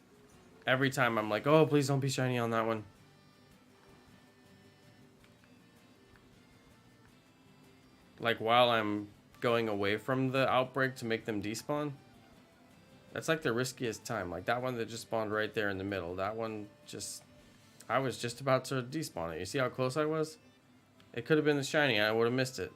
every time I'm like, oh, please don't be shiny on that one. Like while I'm going away from the outbreak to make them despawn. That's like the riskiest time. Like that one that just spawned right there in the middle. That one just, I was just about to despawn it. You see how close I was? It could have been the shiny. I would have missed it.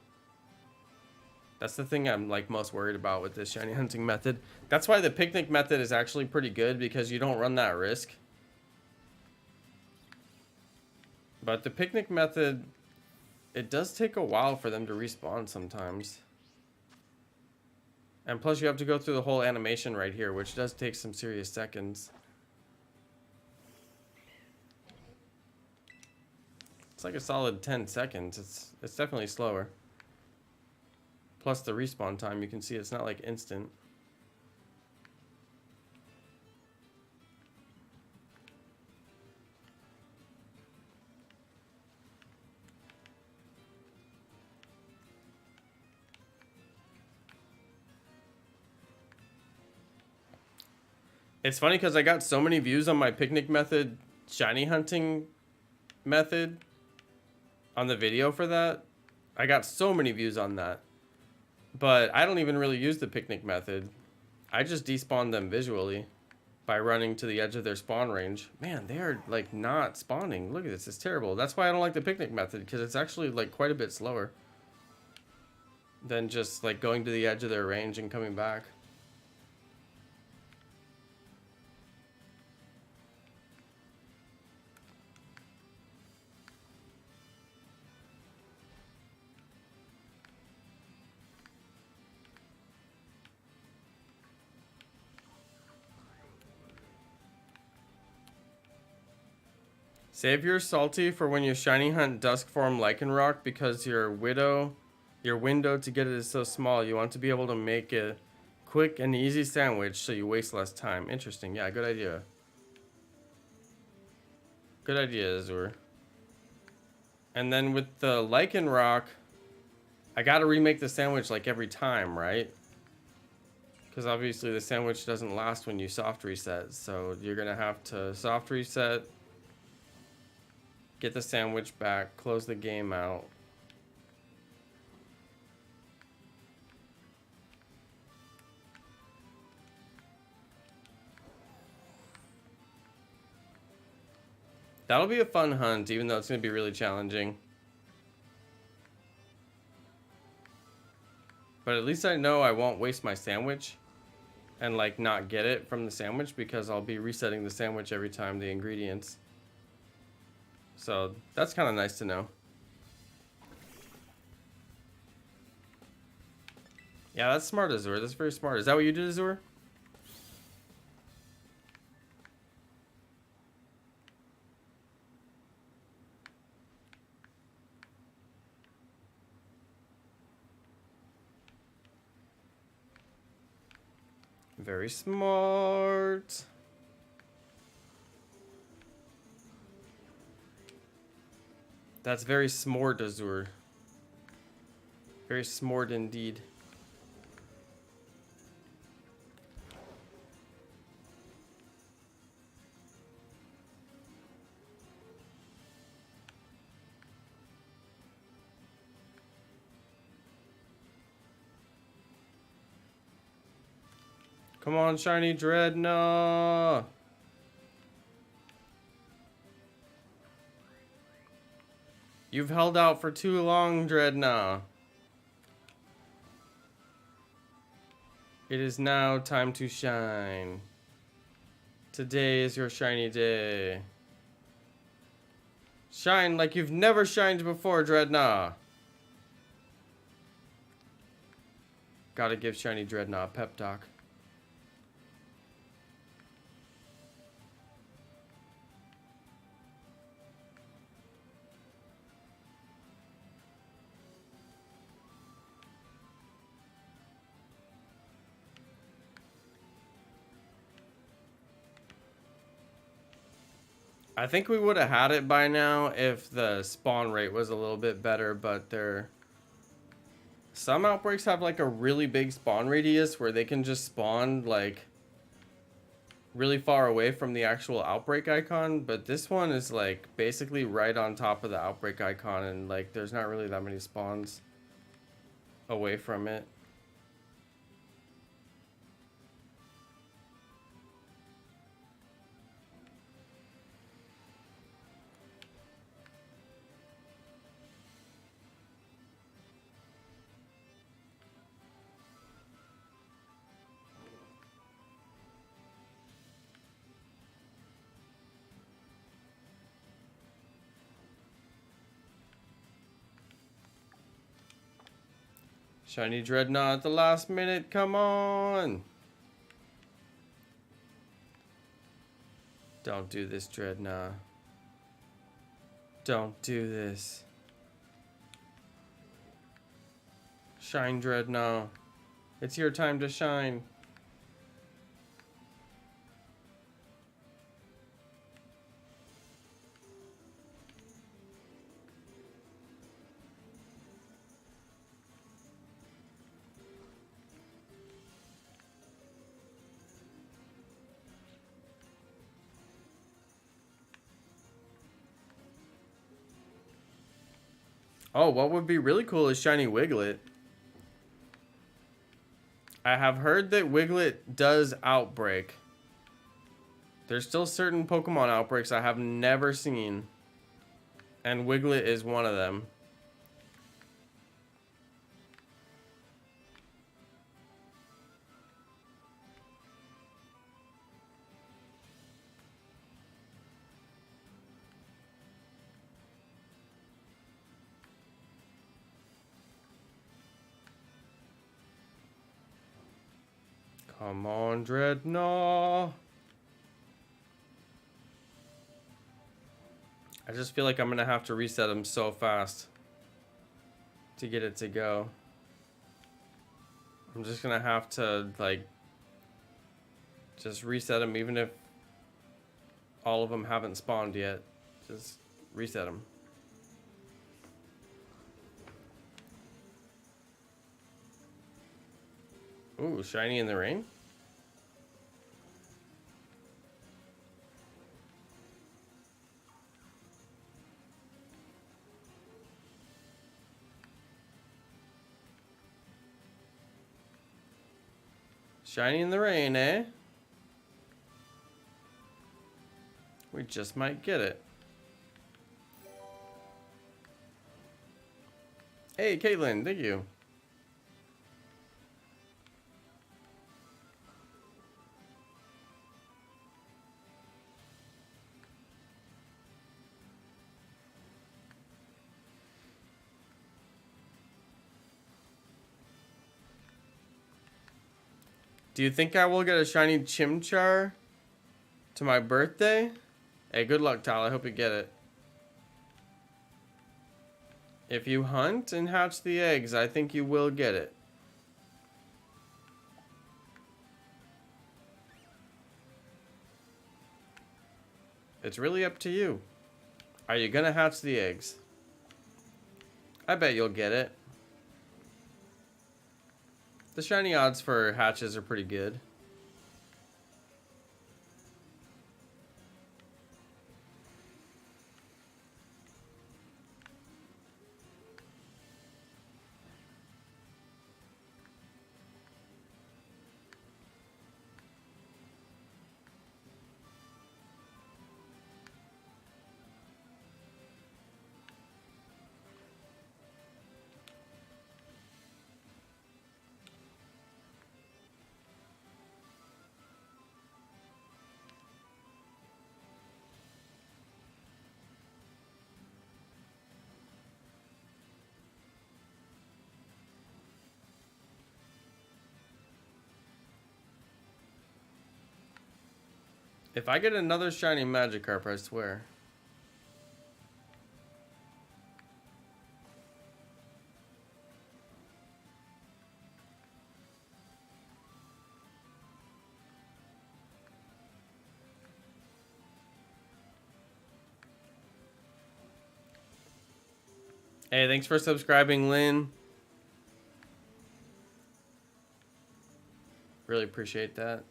That's the thing I'm like most worried about with this shiny hunting method. That's why the picnic method is actually pretty good, because you don't run that risk. But the picnic method, it does take a while for them to respawn sometimes. And plus you have to go through the whole animation right here, which does take some serious seconds. It's like a solid 10 seconds. It's definitely slower. Plus the respawn time, you can see it's not like instant. It's funny because I got so many views on my picnic method, shiny hunting method, on the video for that. I got so many views on that. But I don't even really use the picnic method. I just despawn them visually by running to the edge of their spawn range. Man, they are like not spawning. Look at this, it's terrible. That's why I don't like the picnic method, because it's actually like quite a bit slower than just like going to the edge of their range and coming back. Save your salty for when you shiny hunt dusk form Lycanroc, because your window to get it is so small. You want to be able to make a quick and easy sandwich so you waste less time. Interesting. Yeah, good idea. Good idea, Azur. And then with the Lycanroc, I gotta remake the sandwich like every time, right? Because obviously the sandwich doesn't last when you soft reset. So you're gonna have to soft reset, get the sandwich back, close the game out. That'll be a fun hunt, even though it's going to be really challenging. But at least I know I won't waste my sandwich and like not get it from the sandwich, because I'll be resetting the sandwich every time the ingredients. So that's kind of nice to know. Yeah, that's smart, Azur. That's very smart. Is that what you did, Azur? Very smart. That's very smart, Azur. Very smart indeed. Come on, shiny Dreadnought. You've held out for too long, Dreadnought. It is now time to shine. Today is your shiny day. Shine like you've never shined before, Dreadnought. Gotta give shiny Dreadnought a pep talk. I think we would have had it by now if the spawn rate was a little bit better, but some outbreaks have like a really big spawn radius where they can just spawn like really far away from the actual outbreak icon, but this one is like basically right on top of the outbreak icon, and like there's not really that many spawns away from it. Shiny Dreadnought at the last minute, come on! Don't do this, Dreadnought. Don't do this. Shine, Dreadnought. It's your time to shine. Oh, what would be really cool is shiny Wiglett. I have heard that Wiglett does outbreak. There's still certain Pokemon outbreaks I have never seen, and Wiglett is one of them. Come on, Dreadnought. I just feel like I'm gonna have to reset him so fast to get it to go. I'm just gonna have to, like, just reset him even if all of them haven't spawned yet. Just reset them. Ooh, shiny in the rain? Shiny in the rain, eh? We just might get it. Hey, Caitlin, thank you. Do you think I will get a shiny Chimchar to my birthday? Hey, good luck, Tal. I hope you get it. If you hunt and hatch the eggs, I think you will get it. It's really up to you. Are you gonna hatch the eggs? I bet you'll get it. The shiny odds for hatches are pretty good. If I get another shiny Magikarp, I swear. Hey, thanks for subscribing, Lynn. Really appreciate that.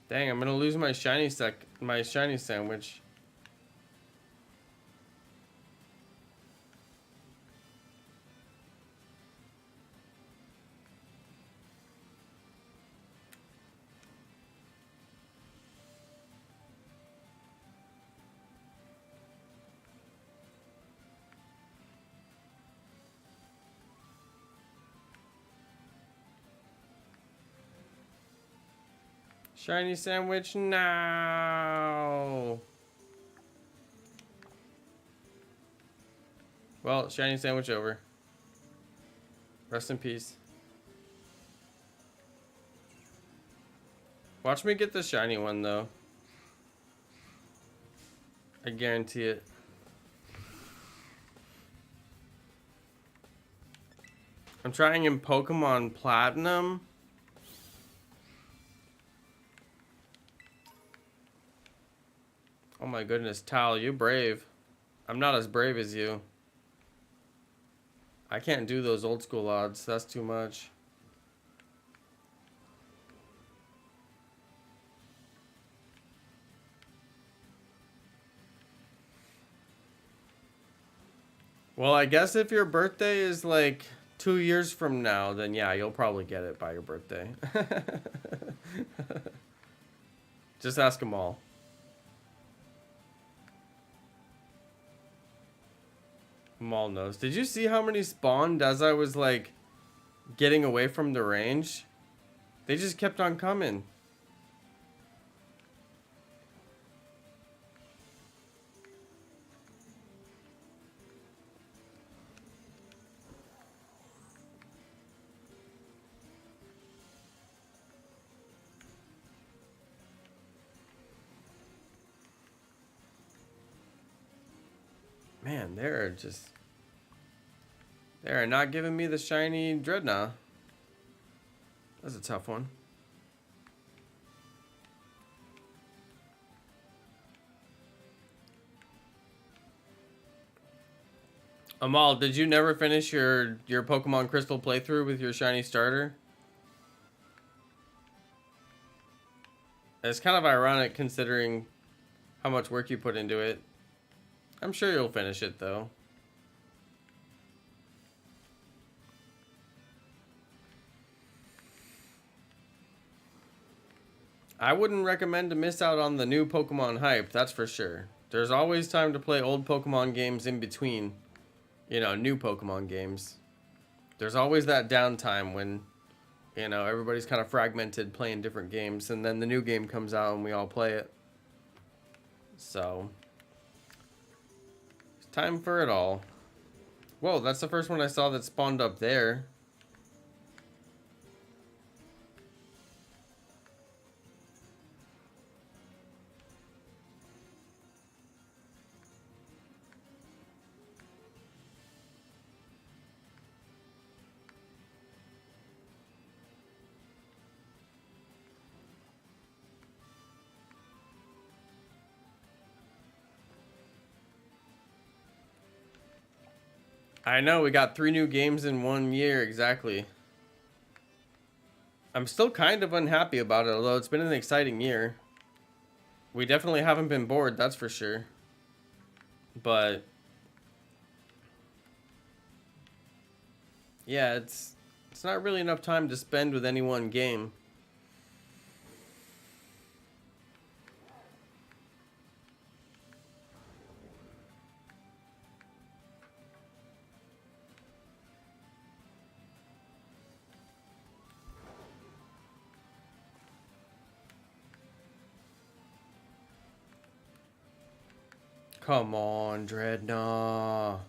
Dang, I'm gonna lose my shiny sandwich. Shiny sandwich now. Well, shiny sandwich over. Rest in peace. Watch me get the shiny one though. I guarantee it. I'm trying in Pokemon Platinum. Oh my goodness, Tal, you brave. I'm not as brave as you. I can't do those old school odds. That's too much. Well, I guess if your birthday is like 2 years from now, then yeah, you'll probably get it by your birthday. Just ask them all. Maul knows. Did you see how many spawned as I was like getting away from the range? They just kept on coming. Man, they're not giving me the shiny Dreadnought. That's a tough one. Amal, did you never finish your Pokemon Crystal playthrough with your shiny starter? It's kind of ironic considering how much work you put into it. I'm sure you'll finish it though. I wouldn't recommend to miss out on the new Pokemon hype, that's for sure. There's always time to play old Pokemon games in between, you know, new Pokemon games. There's always that downtime when, you know, everybody's kind of fragmented playing different games, and then the new game comes out and we all play it. So, it's time for it all. Whoa, that's the first one I saw that spawned up there. I know, we got 3 new games in 1 year, exactly. I'm still kind of unhappy about it, although it's been an exciting year. We definitely haven't been bored, that's for sure. But yeah, it's not really enough time to spend with any one game. Come on, Dreadnought.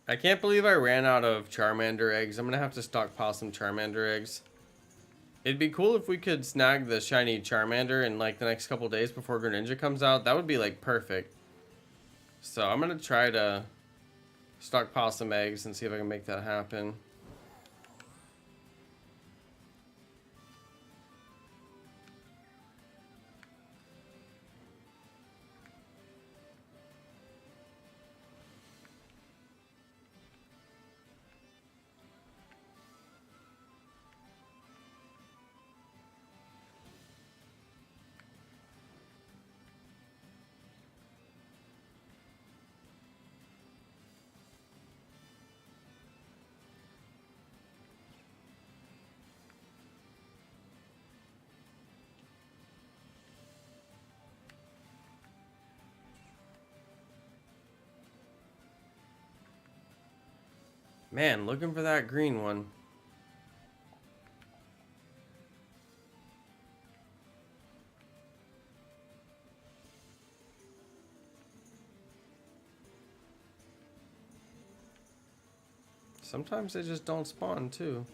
I can't believe I ran out of Charmander eggs. I'm gonna have to stockpile some Charmander eggs. It'd be cool if we could snag the shiny Charmander in like the next couple days before Greninja comes out. That would be like perfect. So I'm gonna try to stockpile some eggs and see if I can make that happen. Man, looking for that green one. Sometimes they just don't spawn too.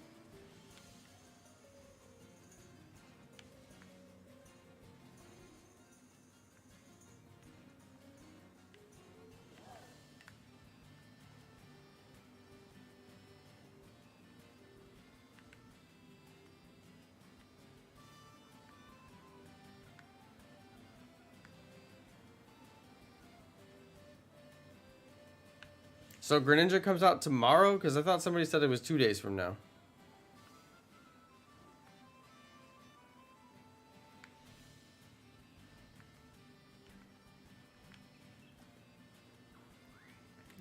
So Greninja comes out tomorrow? Because I thought somebody said it was 2 days from now.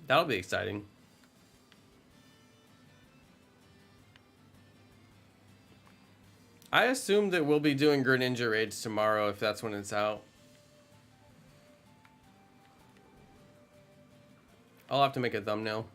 That'll be exciting. I assume that we'll be doing Greninja raids tomorrow if that's when it's out. I'll have to make a thumbnail.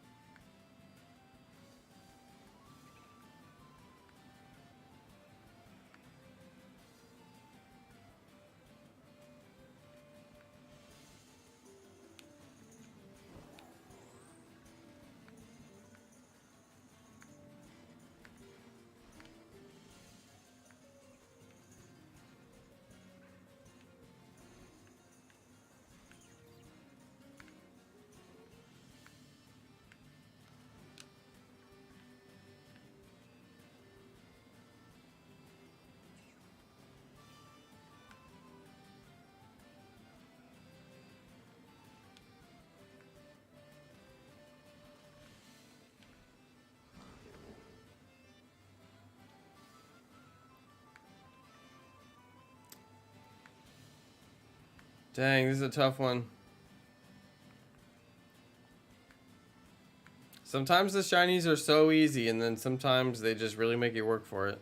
Dang, this is a tough one. Sometimes the shinies are so easy, and then sometimes they just really make you work for it.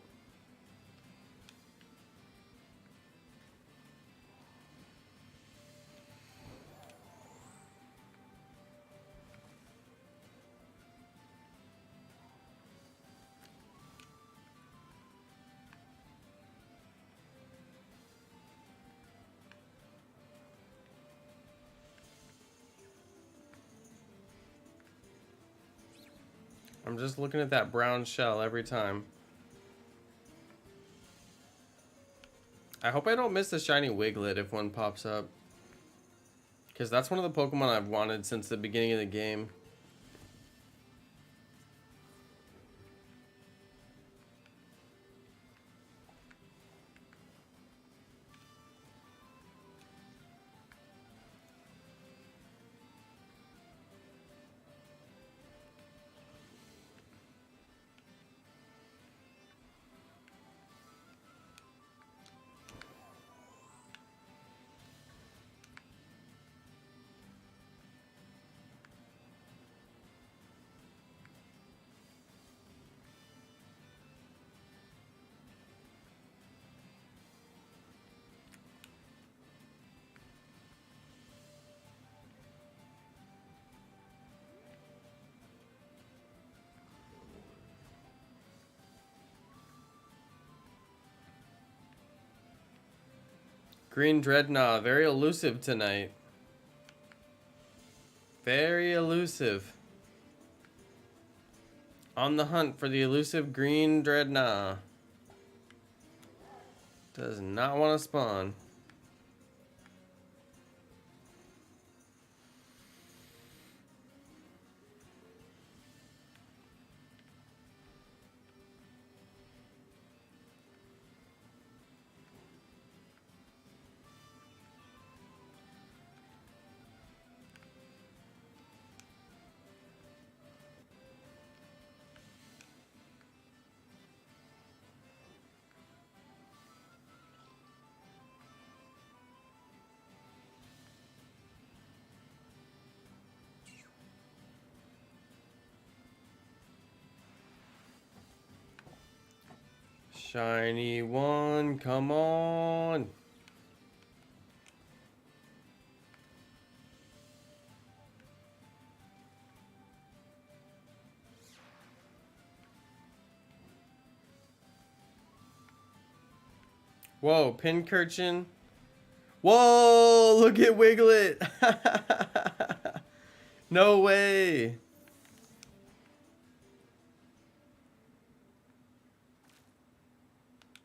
I'm just looking at that brown shell every time. I hope I don't miss the shiny Wiglet if one pops up. Because that's one of the Pokemon I've wanted since the beginning of the game. Green Dreadnought, very elusive tonight. Very elusive. On the hunt for the elusive green Dreadnought. Does not want to spawn. Shiny one, come on. Whoa, Pincurchin. Whoa, look at Wiglet. No way.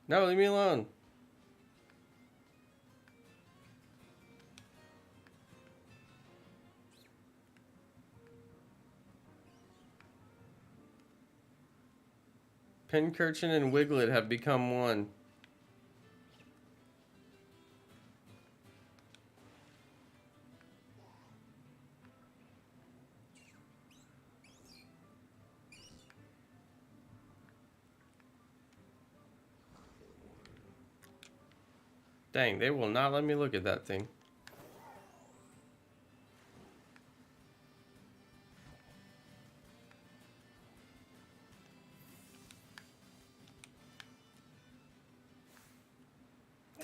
No, leave me alone. Pincurchin and Wiglet have become one. Dang, they will not let me look at that thing.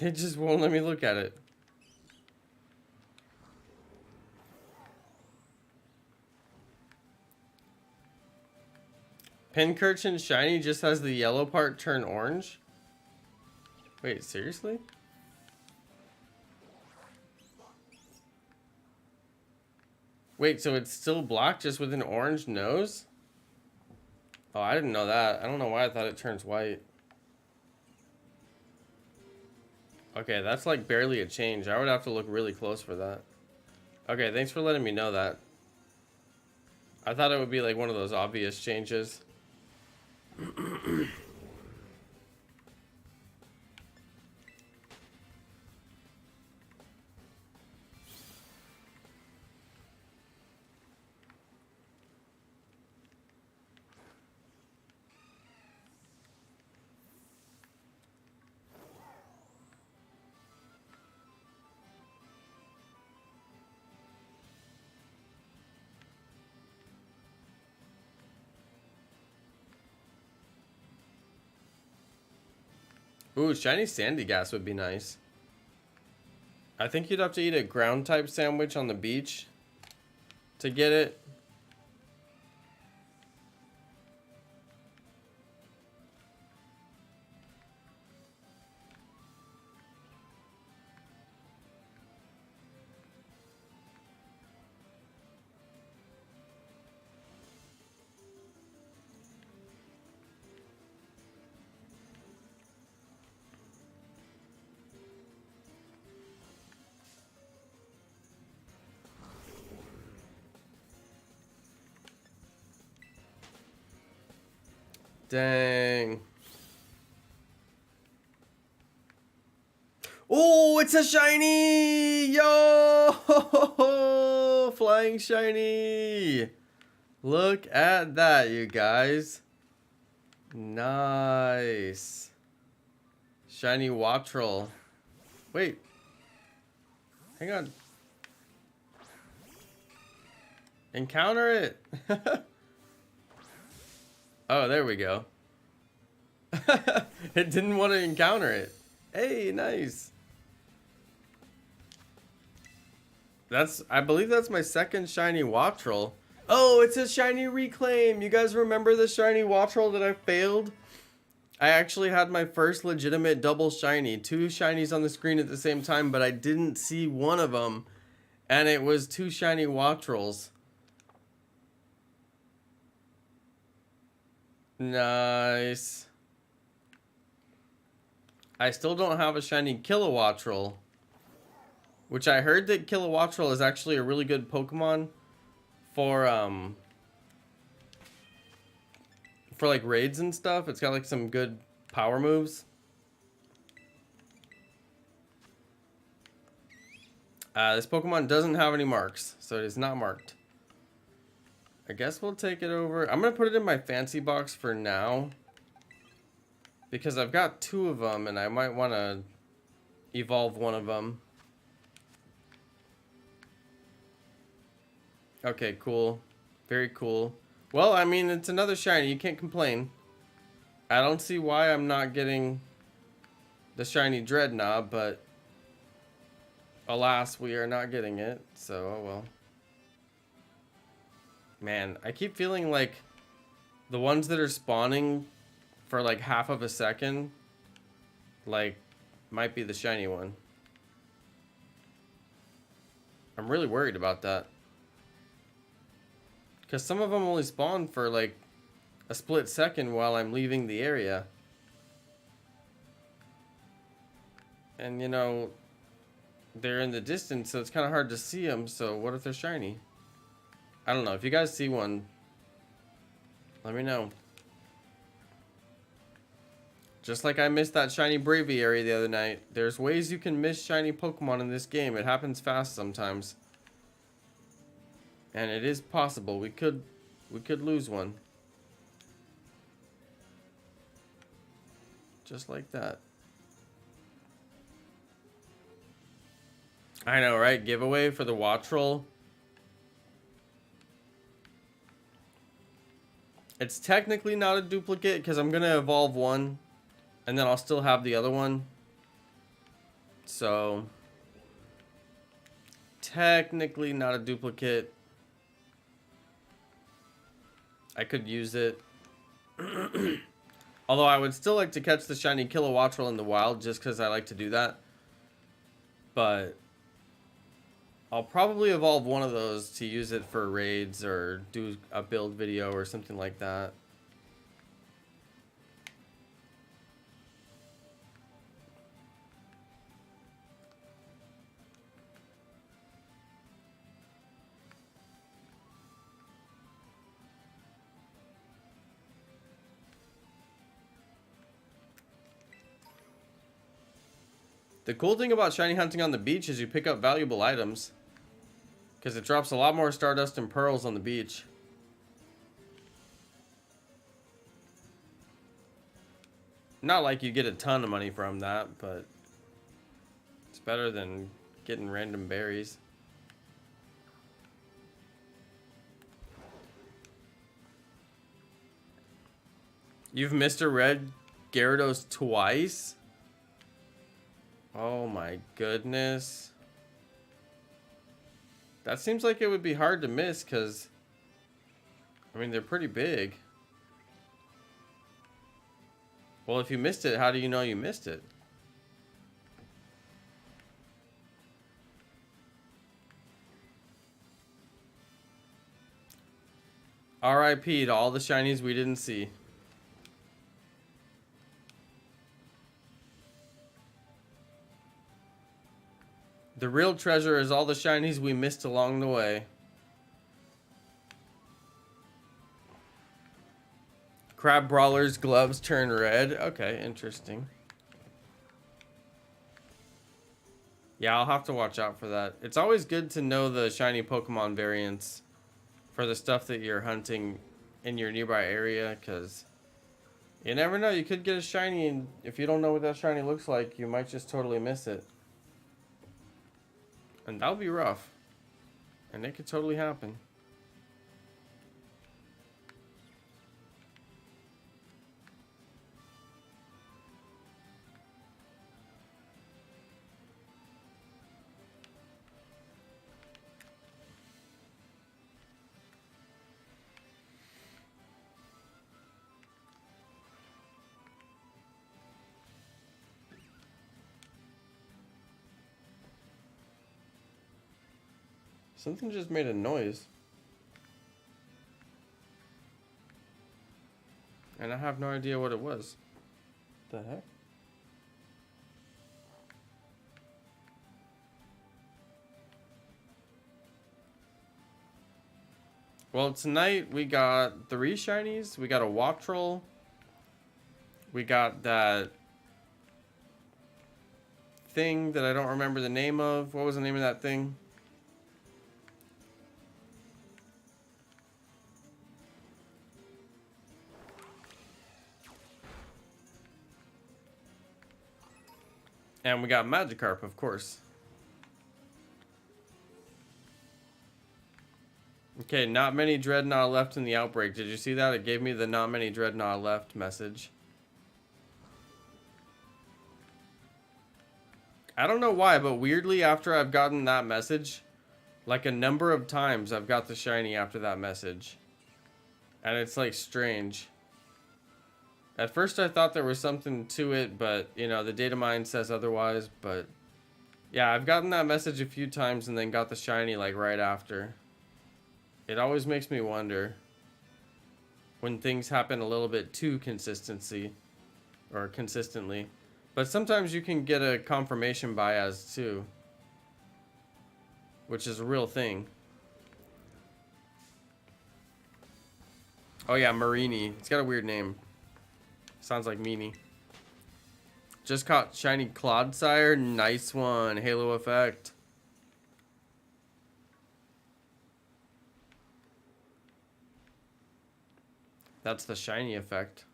They just won't let me look at it. Pincurchin shiny just has the yellow part turn orange? Wait, seriously? Wait, so it's still blocked just with an orange nose? Oh, I didn't know that. I don't know why I thought it turns white. Okay, that's like barely a change. I would have to look really close for that. Okay, thanks for letting me know that. I thought it would be like one of those obvious changes. Ooh, shiny sandy gas would be nice. I think you'd have to eat a ground type sandwich on the beach to get it. Dang. Oh, it's a shiny! Yo! Flying shiny! Look at that, you guys. Nice. Shiny Wattrel. Wait. Hang on. Encounter it. Oh, there we go. It didn't want to encounter it. Hey, nice. I believe that's my second shiny Wattrel. Oh, it's a shiny Reclaim. You guys remember the shiny Wattrel that I failed I actually had my first legitimate double shiny. 2 shinies on the screen at the same time, but I didn't see one of them. And it was 2 shiny Wattrels. Nice. I still don't have a shiny Kilowattrel. Which I heard that Kilowattrel is actually a really good Pokemon for like raids and stuff. It's got like some good power moves. This Pokemon doesn't have any marks, so it is not marked. I guess we'll take it over. I'm going to put it in my fancy box for now. Because I've got 2 of them, and I might want to evolve one of them. Okay, cool. Very cool. Well, I mean, it's another shiny. You can't complain. I don't see why I'm not getting the shiny Dreadnought, but alas, we are not getting it. So, oh well. Man, I keep feeling like the ones that are spawning for like half of a second, like, might be the shiny one. I'm really worried about that. Because some of them only spawn for like a split second while I'm leaving the area. And you know, they're in the distance, so it's kind of hard to see them. So what if they're shiny? I don't know. If you guys see one, let me know. Just like I missed that shiny Braviary the other night. There's ways you can miss shiny Pokemon in this game. It happens fast sometimes. And it is possible. We could lose one. Just like that. I know, right? Giveaway for the Wattrel. It's technically not a duplicate because I'm going to evolve one. And then I'll still have the other one. So, technically not a duplicate. I could use it. Although I would still like to catch the shiny Kilowattrel in the wild just because I like to do that. But I'll probably evolve one of those to use it for raids or do a build video or something like that. The cool thing about shiny hunting on the beach is you pick up valuable items. Because it drops a lot more Stardust and Pearls on the beach. Not like you get a ton of money from that, but it's better than getting random berries. You've missed a red Gyarados twice? Oh my goodness. That seems like it would be hard to miss because, I mean, they're pretty big. Well, if you missed it, how do you know you missed it? RIP to all the shinies we didn't see. The real treasure is all the shinies we missed along the way. Crab Brawler's gloves turn red. Okay, interesting. Yeah, I'll have to watch out for that. It's always good to know the shiny Pokemon variants for the stuff that you're hunting in your nearby area, because you never know. You could get a shiny, and if you don't know what that shiny looks like, you might just totally miss it. And that'll be rough. And it could totally happen. Something just made a noise. And I have no idea what it was. The heck? Well, tonight we got 3 shinies. We got a Wattrel. We got that thing that I don't remember the name of. What was the name of that thing? And we got Magikarp, of course. Okay, not many Dreadnought left in the outbreak. Did you see that? It gave me the not many Dreadnought left message. I don't know why, but weirdly, after I've gotten that message, like a number of times I've got the shiny after that message. And it's like strange. At first I thought there was something to it, but you know, the data mine says otherwise. But yeah, I've gotten that message a few times and then got the shiny like right after. It always makes me wonder when things happen a little bit too consistently. But sometimes you can get a confirmation bias too, which is a real thing. Oh yeah, Mareanie. It's got a weird name. Sounds like meanie. Just caught shiny Clodsire. Nice one. Halo effect. That's the shiny effect.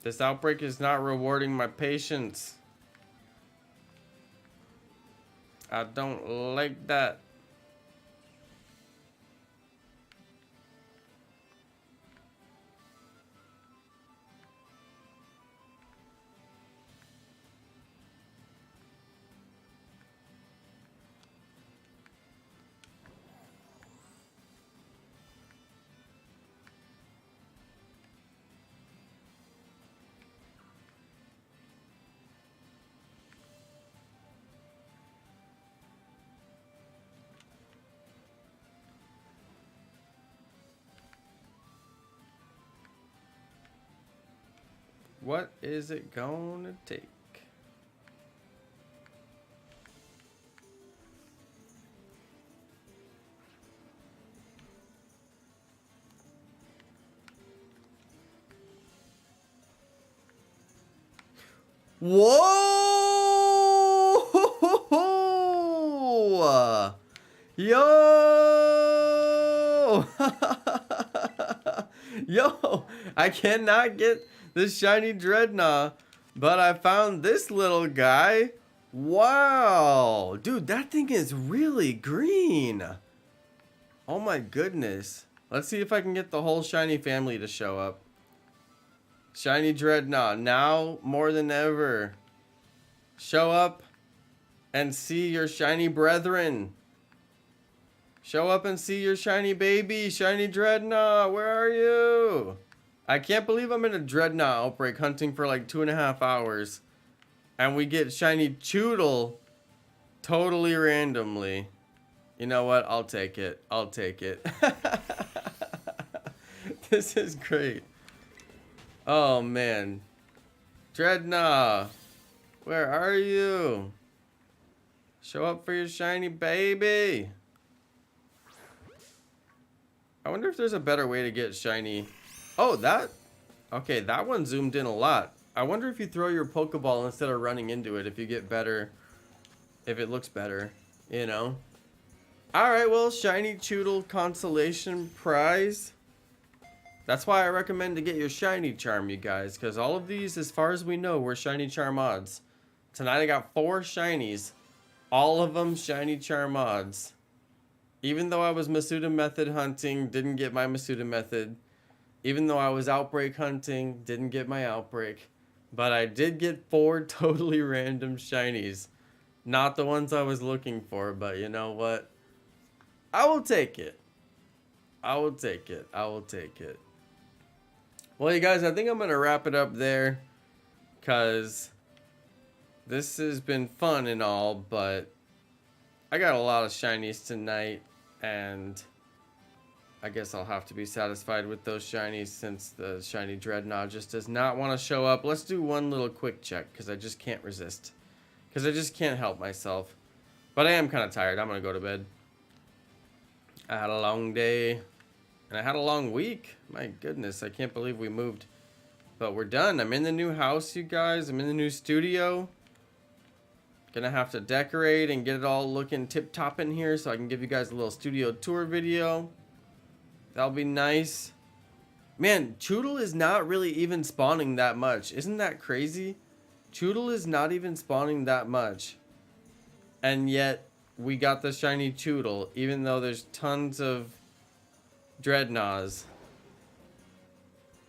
This outbreak is not rewarding my patience. I don't like that. What is it gonna take? Whoa! Yo! Yo! I cannot get this shiny Dreadnought, but I found this little guy. Wow! Dude, that thing is really green. Oh my goodness. Let's see if I can get the whole shiny family to show up. Shiny Dreadnought, now more than ever. Show up and see your shiny brethren. Show up and see your shiny baby, shiny Dreadnought. Where are you? I can't believe I'm in a Dreadnought outbreak hunting for like 2.5 hours. And we get shiny Chewtle totally randomly. You know what? I'll take it. I'll take it. This is great. Oh, man. Dreadnought, where are you? Show up for your shiny baby. I wonder if there's a better way to get shiny. Oh, that. Okay, that one zoomed in a lot. I wonder if you throw your Pokeball instead of running into it, if you get better. If it looks better, you know? Alright, well, shiny Chewtle consolation prize. That's why I recommend to get your shiny charm, you guys, because all of these, as far as we know, were shiny charm odds. Tonight I got 4 shinies, all of them shiny charm odds. Even though I was Masuda method hunting, didn't get my Masuda method. Even though I was outbreak hunting, didn't get my outbreak. But I did get 4 totally random shinies. Not the ones I was looking for, but you know what? I will take it. I will take it. I will take it. Well, you guys, I think I'm going to wrap it up there. Because this has been fun and all, but I got a lot of shinies tonight. And I guess I'll have to be satisfied with those shinies since the shiny Dreadnought just does not want to show up. Let's do one little quick check because I just can't resist. Because I just can't help myself. But I am kind of tired. I'm going to go to bed. I had a long day. And I had a long week. My goodness, I can't believe we moved. But we're done. I'm in the new house, you guys. I'm in the new studio. Gonna have to decorate and get it all looking tip-top in here so I can give you guys a little studio tour video. That'll be nice. Man, Chewtle is not really even spawning that much. Isn't that crazy? Chewtle is not even spawning that much. And yet, we got the shiny Chewtle, even though there's tons of Dreadnoughts.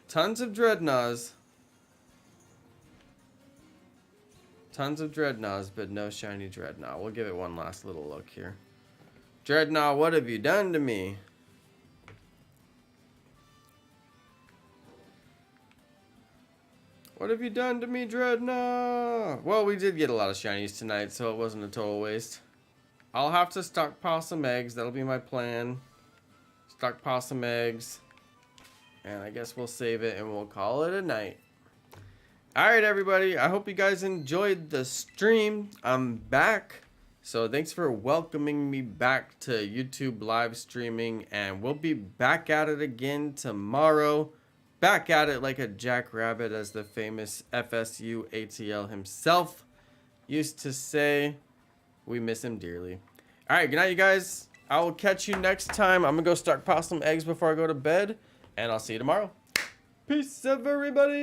Tons of Dreadnoughts. Tons of Dreadnoughts, but no shiny Dreadnought. We'll give it one last little look here. Dreadnought, what have you done to me? What have you done to me, Dreadnought? Well, we did get a lot of shinies tonight, so it wasn't a total waste. I'll have to stockpile some eggs. That'll be my plan. Stockpile some eggs. And I guess we'll save it and we'll call it a night. Alright, everybody. I hope you guys enjoyed the stream. I'm back. So thanks for welcoming me back to YouTube live streaming. And we'll be back at it again tomorrow. Back at it like a jackrabbit, as the famous FSU ATL himself used to say. We miss him dearly. Alright, good night, you guys. I will catch you next time. I'm going to go stockpile some eggs before I go to bed. And I'll see you tomorrow. Peace, everybody.